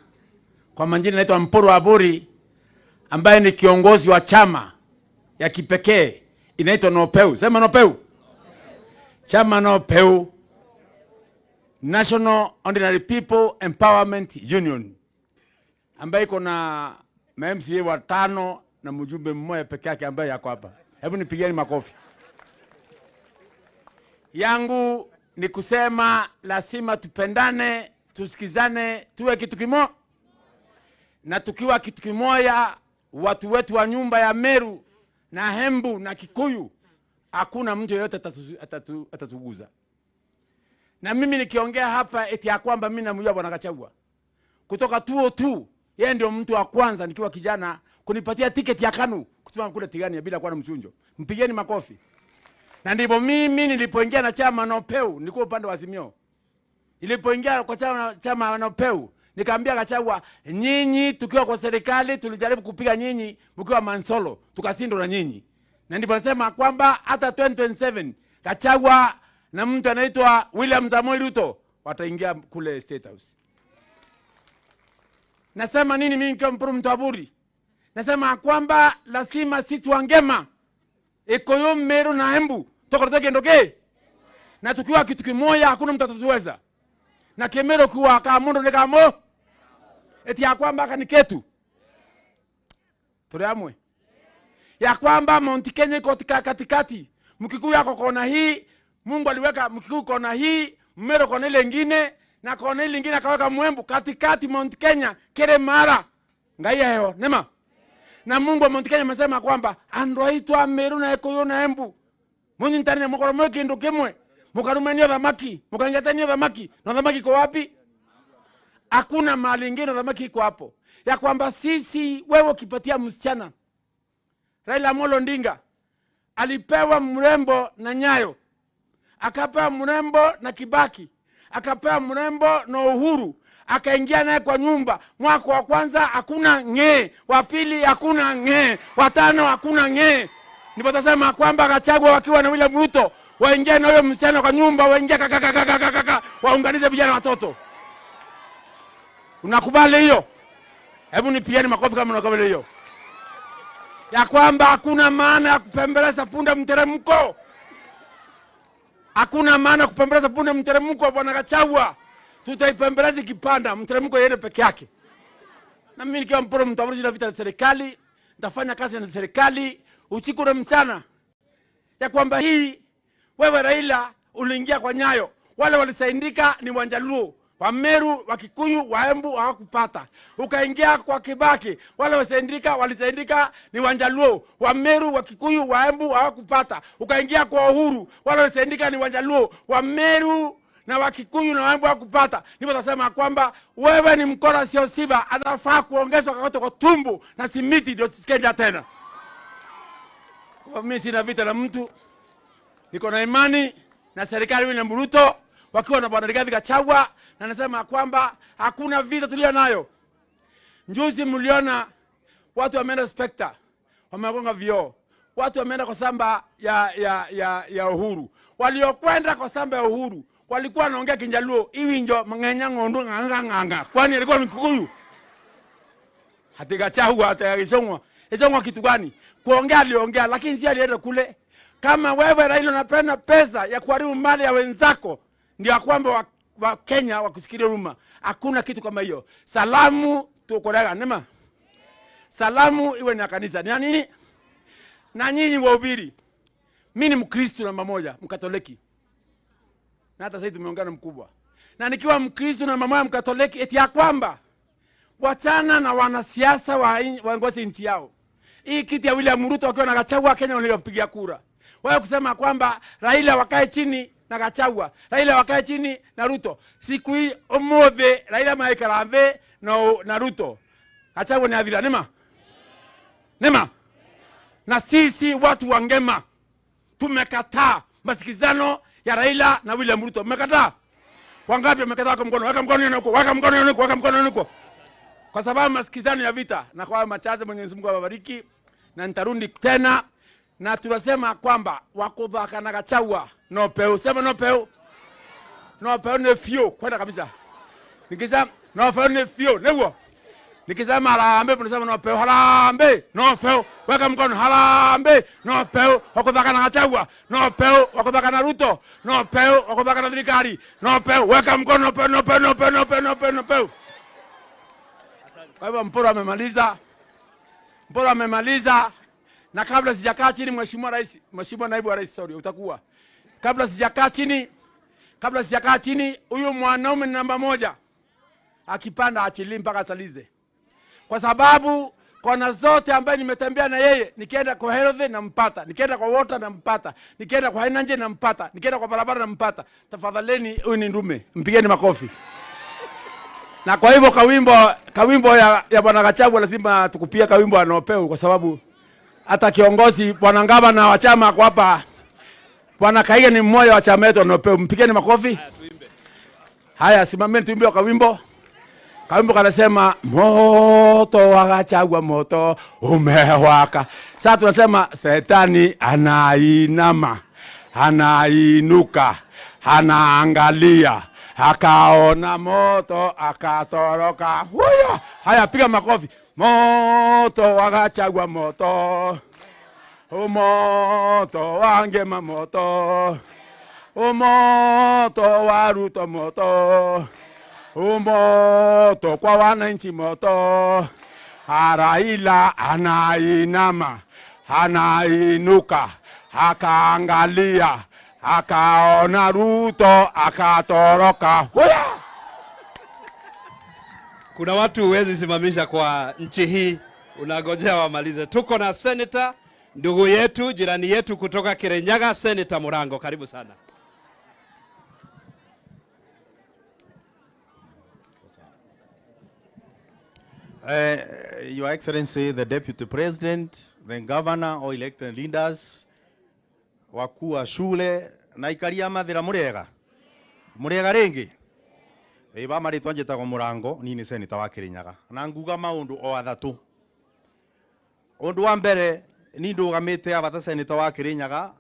Kwa majina naitwa Mburu Aburi ambaye ni kiongozi wa chama ya kipekee inaitwa Nopeu. Sema Nopeu. Chama Nopeu, National Ordinary People Empowerment Union, ambaye iko na MCA 5 na mjumbe mmoja peke yake ambaye yako hapa. Hebu nipigieni makofi. Yangu ni kusema lazima tupendane, tusikizane, tuwe kitu kimoja. Na tukiwa kitu kimoja, watu wetu wa nyumba ya Meru na Hembu na Kikuyu, hakuna mtu yeyote atatuguza. Na mimi nikiongea hapa eti ya kwamba mimi namjua Bwana Gachagua kutoka 2002, yeye ndio mtu wa kwanza nikiwa kijana kunipatia tiketi ya KANU kusimama kule Tigania bila kuwa na msunjo. Mpigeni makofi. Na ndipo mimi nilipoingia na chama Nopeu, nilikuwa upande wa Azimio. Nilipoingia kwa chama Nopeu, nikaambia Gachagua, nyinyi tukiwa kwa serikali tulijaribu kupiga nyinyi mkiwa Mansolo, tukashindwa na nyinyi. Na ndipo nasema kwamba hata 2027 Gachagua na mtu anaitwa William Samoei Ruto wataingia kule State House. Nasema nini mimi kama Mburu Aburi? Nasema kwamba lazima sisi wangema Ikoyo, Meru na Embu toka ndoke. Na tukiwa kitu kimoja hakuna mtu atatuweza. na Kemero kuwa kamundu ni kamo eti ya kwamba kaniketu tuli amwe ya kwamba Mount Kenya iko katikati. Mkikuyu yako kona hii, Mungu aliweka Mkikuyu kona hii, Mmero kona ile ingine, na kona ile ingine akaweka Mwembu katikati. Mount Kenya kere mara ngaiya heo nema. Na Mungu wa Mount Kenya amesema kwamba andwaitwa Meru na Ekuyu na Embu munyi ntani mukoro mwe kindu kimwe mukarumenio thamaki mukangetanio thamaki na thamaki iko wapi? Hakuna mahali ingine thamaki iko hapo. Ya kwamba sisi wewe ukipatia msichana Raila Amolo Odinga alipewa mrembo na Nyayo, akapewa mrembo na Kibaki, akapewa mrembo na Uhuru, akaingia naye kwa nyumba. Mwaka wa kwanza hakuna nge, wa pili hakuna nge, wa tano hakuna nge. Ndipo tasema kwamba Gachagua wakiwa na William Ruto waingia na huyo msichana kwa nyumba, waingia kaka waunganize vijana watoto. Unakubali hiyo? Hebu nipieni makofi kama unakubali hiyo. Ya kwamba hakuna maana ya kupembeleza punda mteremko. Hakuna maana ya kupembeleza punda mteremko bwana Gachagua. Tutaipembeleza kipanda mteremko yeye peke yake. Na mimi nikiwa mporo mtawarisha na vita na serikali, nitafanya kazi na serikali usiku na mchana. Ya kwamba hii wewe Raila uliingia kwa Nyayo, wale walisaidika ni Wanjaluo, wa Meru, wa Kikuyu, wa Embu hawakupata. Ukaingia kwa Kibaki, wale walisaidika ni Wanjaluo, wa Meru, wa Kikuyu, wa Embu hawakupata. Ukaingia kwa Uhuru, wale walisaidika ni Wanjaluo, wa Meru na wa Kikuyu na Embu hawakupata. Ndipo tasema kwamba wewe ni mkora sio siba, anafaa kuongezwa kakote kwa tumbu na simiti ndio tusikenda tena. Kwa mimi sina vita na mtu. Niko na imani na serikali William Ruto wakiwa na bwana Rigathi Gachagua, na nasema kwamba hakuna vita tulio nayo. Njuzi mliona watu wameenda Spectre, wamegonga vioo. Watu wameenda kwa samba ya Uhuru. Waliokwenda kwa samba ya Uhuru walikuwa wanaongea Kinjaluo, iwinjo mangenya ngondo nganga. Kwani alikuwa Mkikuyu? Hati Gachagua hata Isongwa kitu gani? Kuongea aliongea, lakini si alienda kule. Kama wewe Raila unapenda pesa ya kuharibu mali ya wenzako, ndio kwamba wa Kenya wakusikiria huruma. Hakuna kitu kama hiyo. Salamu tukoraga nema. Salamu iwe na kanisa. Ni nini? Na nyinyi wahubiri. Mimi ni Mkristo namba moja, Mkatoliki. Na hata sasa tumeongana mkubwa. Na nikiwa Mkristo namba moja Mkatoliki, eti ya kwamba wachana na wanasiasa waongoze nchi yao. Hii kiti ya William Ruto wakiwa na Gachagua Kenya walipigia kura. Wao kusema kwamba Raila wakae chini na Gachagua, Raila wakae chini na Ruto. Siku hii omove Raila maikarambe na Ruto. Gachagua ni avila nema. Nema. Na sisi watu wa Ngema tumekataa masikizano ya Raila na William Ruto. Mmekataa. Wangapi wamekataa kwa mkono? Weka mkono huko, weka mkono huko, weka mkono huko. Kwa sababu masikizano ya vita. Na kwa machache Mwenyezi Mungu awabariki na nitarundi tena. Na tunasema kwamba wakudhaka na Gachagua no peu. Sema no peu. No peu ne fio kwenda kabisa. Nikisema no peu ne fio newo. Nikisema harambe tunasema no peu harambe. No peu weka mkono harambe. No peu wakudhaka na Gachagua. No peu wakudhaka na Ruto. No peu wakudhaka na serikali. No peu weka mkono no peu no peu no peu no peu no peu no peu. Kwa hivyo Mporo amemaliza. Mporo amemaliza. Na kabla sijakaa chini Mheshimiwa Rais, Mheshimiwa Naibu wa Rais, sorry, utakuwa. Kabla sijakaa chini, huyu mwanaume namba moja akipanda achili mpaka asalize. Kwa sababu kona zote ambaye nimetembea na yeye, nikienda kwa health nampata, nikienda kwa water nampata, nikienda kwa energy nampata, nikienda kwa barabara nampata. Tafadhaleni huyu ni ndume, mpigeni makofi. Na kwa hivyo kawimbo ya bwana Gachagua lazima tukupia kawimbo anaopeu, kwa sababu hata kiongozi bwana Ngaba na wachama kwa hapa bwana Kaiga ni mmoja wa chama yetu anaopeu. Mpigeni makofi. Haya, simameni tuimbe kawimbo. Kawimbo kanasema moto wa Gachagua moto umewaka. Sasa tunasema Shetani anainama, anainuka, anaangalia, akaona moto akatoroka. Huyo! Haya, piga makofi. Moto wa Gachagua moto. Moto wa Ngema moto. Moto wa Ruto moto. Moto kwa wananchi moto. Raila anainama, anainuka, akaangalia, akaona Ruto, akatoroka. Huya! Kuna watu huwezi simamisha kwa nchi hii, unagojea wamalize. Tuko na senator ndugu yetu, jirani yetu kutoka Kirinyaga, Senator Murango, karibu sana. Your Excellency, the Deputy President, the Governor or elected leaders, wakuu wa shule na ikaria mathira murega. Murega ringi. Eba maritwa njitagwo Murango, ni ni senator wa Kirinyaga. Na nguga maundu o athatu. Undu wa mbere ni ndugamite abata senator wa Kirinyaga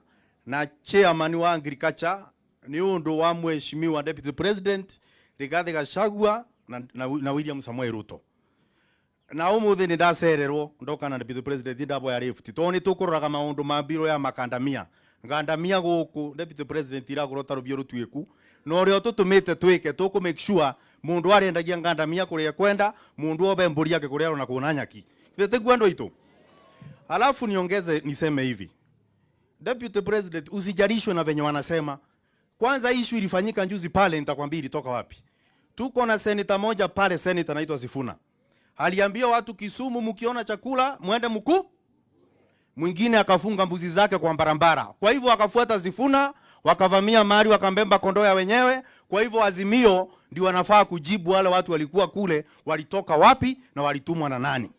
na chairman wa agriculture ni undu wa mheshimiwa Deputy President Rigathi Gachagua na William Samoei Ruto. Na umuthi ni ndacererwo ndoka na Deputy President ndabo ya Rift toni tukururaga maundu ma biro ya makandamia ngandamia guku Deputy President iragurota rubio rutweku no rio tutumite twike tuku make sure mundu arendagia ngandamia kuria kwenda mundu obe mburi yake kuria na kuna nyaki thete gwando itu. Alafu niongeze niseme hivi, Deputy President, usijarishwe na venye wanasema. Kwanza issue ilifanyika njuzi pale, nitakwambia ilitoka wapi. Tuko na senator moja pale, senator anaitwa Sifuna. Aliambia watu Kisumu, mkiona chakula muende mkuu. Mwingine akafunga mbuzi zake kwa barabara. Kwa hivyo akafuata Sifuna, wakavamia mali, wakambemba kondoo ya wenyewe. Kwa hivyo Azimio ndio wanafaa kujibu wale watu walikuwa kule, walitoka wapi na walitumwa na nani.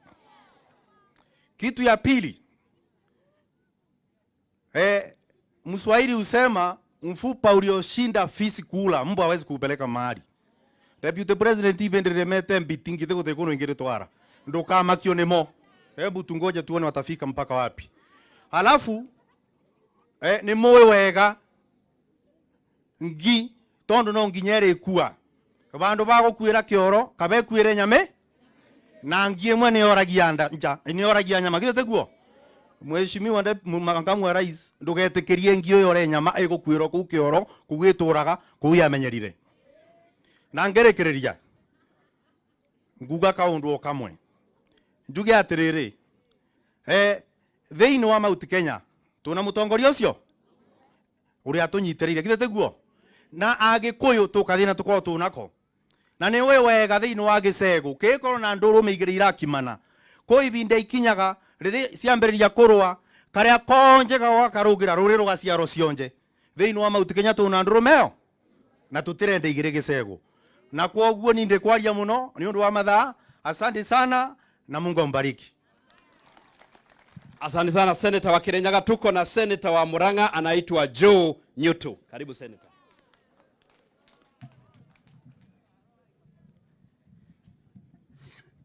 Kitu ya pili, Mswahili usema mfupa ulioshinda fisi kula mbwa hawezi kupeleka mahali. Deputy President ibenderemete mbitingi tego tekono ingire twara. Ndo kama kionemo. Hebu tungoje tuone watafika mpaka wapi. Halafu ni moyo wega ngi tondo no nginyere ikua. Bandu bago kuira kioro kabe kuire nyame na ngie mwe oragianda nja ni oragia nyama gite teguo. Mheshimiwa makamu wa rais ndugetekerie ngio yore nyama igukwiro ku kioro kugituraga kuyamenyerire. Na ngerekereria nguga kaundu o kamwe njuge atiriri theini wa Mount Kenya tuna mutongoria ucio uri atunyitiriire gite teguo na agikuyu tukathina tuko tunako na ni we wega theini wa gicego kikoro na nduru meigire irakimana ko ibinde ikinyaga riri ciambiriria kurwa karia konjega wa karugira ruri rugaciaro cionje theini wa Mount Kenya tuna nduru meo na tutirende igire gicego na kwa uguo ninde kwaria muno ni undu wa mathaa. Asante sana na Mungu ambariki. Asante sana senator wa Kirinyaga. Tuko na senator wa Murang'a anaitwa Joe Nyutu. Karibu senator.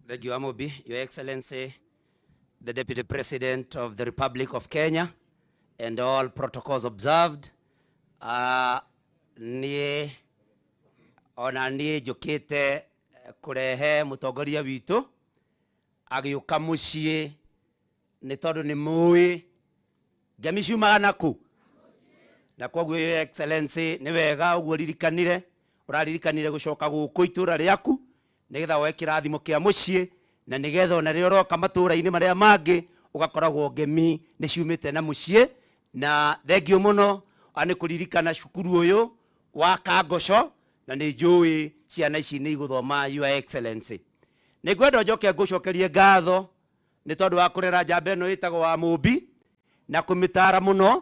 Thank you, Amobi. Your Excellency, the Deputy President of the Republic of Kenya, and all protocols observed. Ona niĩ njũkĩte kurehe mũtongoria witũ agĩũka mũciĩ nĩ tondũ nĩ mũĩ ngemi ciumaga naku na koguo Your Excellency nĩ wega ũguo ũraririkanire gũcoka gũkũ itũra rĩaku nĩgetha woe kĩrathimo kĩa mũciĩ na nĩgetha ona rĩrĩa ũroka matũra-inĩ marĩa mangĩ ũgakoragwo ngemi nĩ ciumĩte na mũciĩ. Na thengio mũno nĩ kũririkana cukuru ũyũ wa Kangoco na nĩ njũĩ ciana ici nĩ igũthoma Your Excellency. Nĩ ngwenda njoke ngũcokerie ngatho nĩ tondũ wa kũrera njamba ĩno ĩtagwo wa Mũmbi na kũmĩtara mũno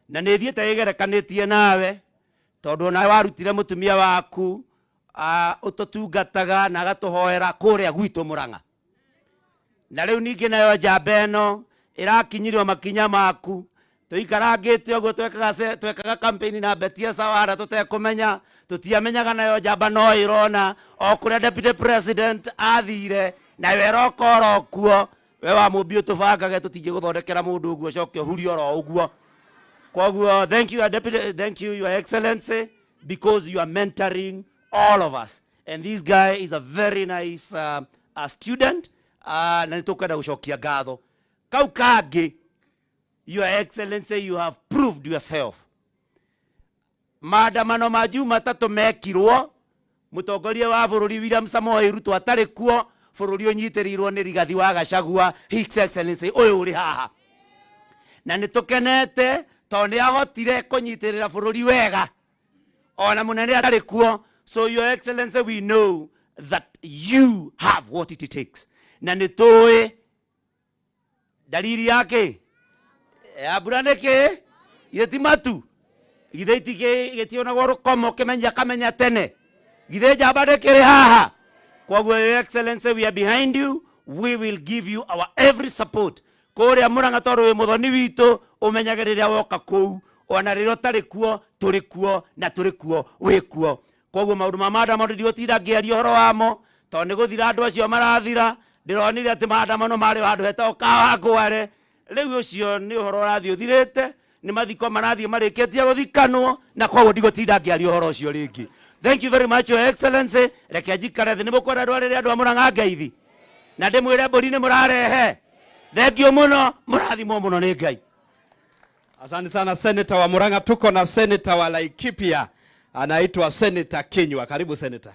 na nĩ thiĩte ĩgerekanĩtie nawe tondũ ona warutire mũtumia waku ũtũtungataga na agatũhoera kũrĩa gwitũ Murang'a. Na rĩu ningĩ nayo njamba ĩno ĩrakinyirio makinya maku tuikarangite uguo twekaga campaign na Betia Sawara tutekũmenya tutiamenyaga nayo njamba no irona o kuria Deputy President athire na wera okoro kuo we wa Mũmbi ũtũbangage tutinge gũthondekera mũndũ ũguo coke ũhurio ro ũguo. Koguo thank you Your Excellency, because you are mentoring all of us, and this guy is a very nice student na nĩtũkwenda gũcokia ngatho. Kau kangĩ, Your Excellency, you have proved yourself. Maandamano ma Jumatatu mekirwo mutongoria wa bururi William Samoei Ruto atari kuo bururi unyitirirwo ni Rigathi wa Gachagua His Excellency uyu uri haha na nitukenete to ni ahotire kunyitirira bururi wega ona munene atari kuo. So your excellency, we know that you have what it takes na nitoe dalili yake aburaneke yetimatu githeitige getiona gorokomo kamenya tene githeja abade kere haha. Kwa your excellency, we are behind you. We will give you our every support. Kore amuranga toro we muthoni witu umenyagirira woka kou ona riro tari kuo turi kuo na turi kuo we kuo. Koguo maundu mamada maundu ndiotinda ngiaria horo wamo to ni guthira andu acio marathira ndironire ati maandamano mari handu hetao Kawangware riu ucio ni horo rathi uthirite ni mathiko marathi marikitie guthikanwo na koguo ndigotinda ngiaria horo ucio ringi. Thank you very much, Your Excellency. Reke njikare thi ni mukwenda ndwarire andu amuranga ngeithi na ndimwire mburi ni murarehe. Thank you muno, murathimwo muno ni Ngai. Asante sana Senator wa Murang'a. Tuko na Senator wa Laikipia anaitwa Senator Kinyua. Karibu Senator.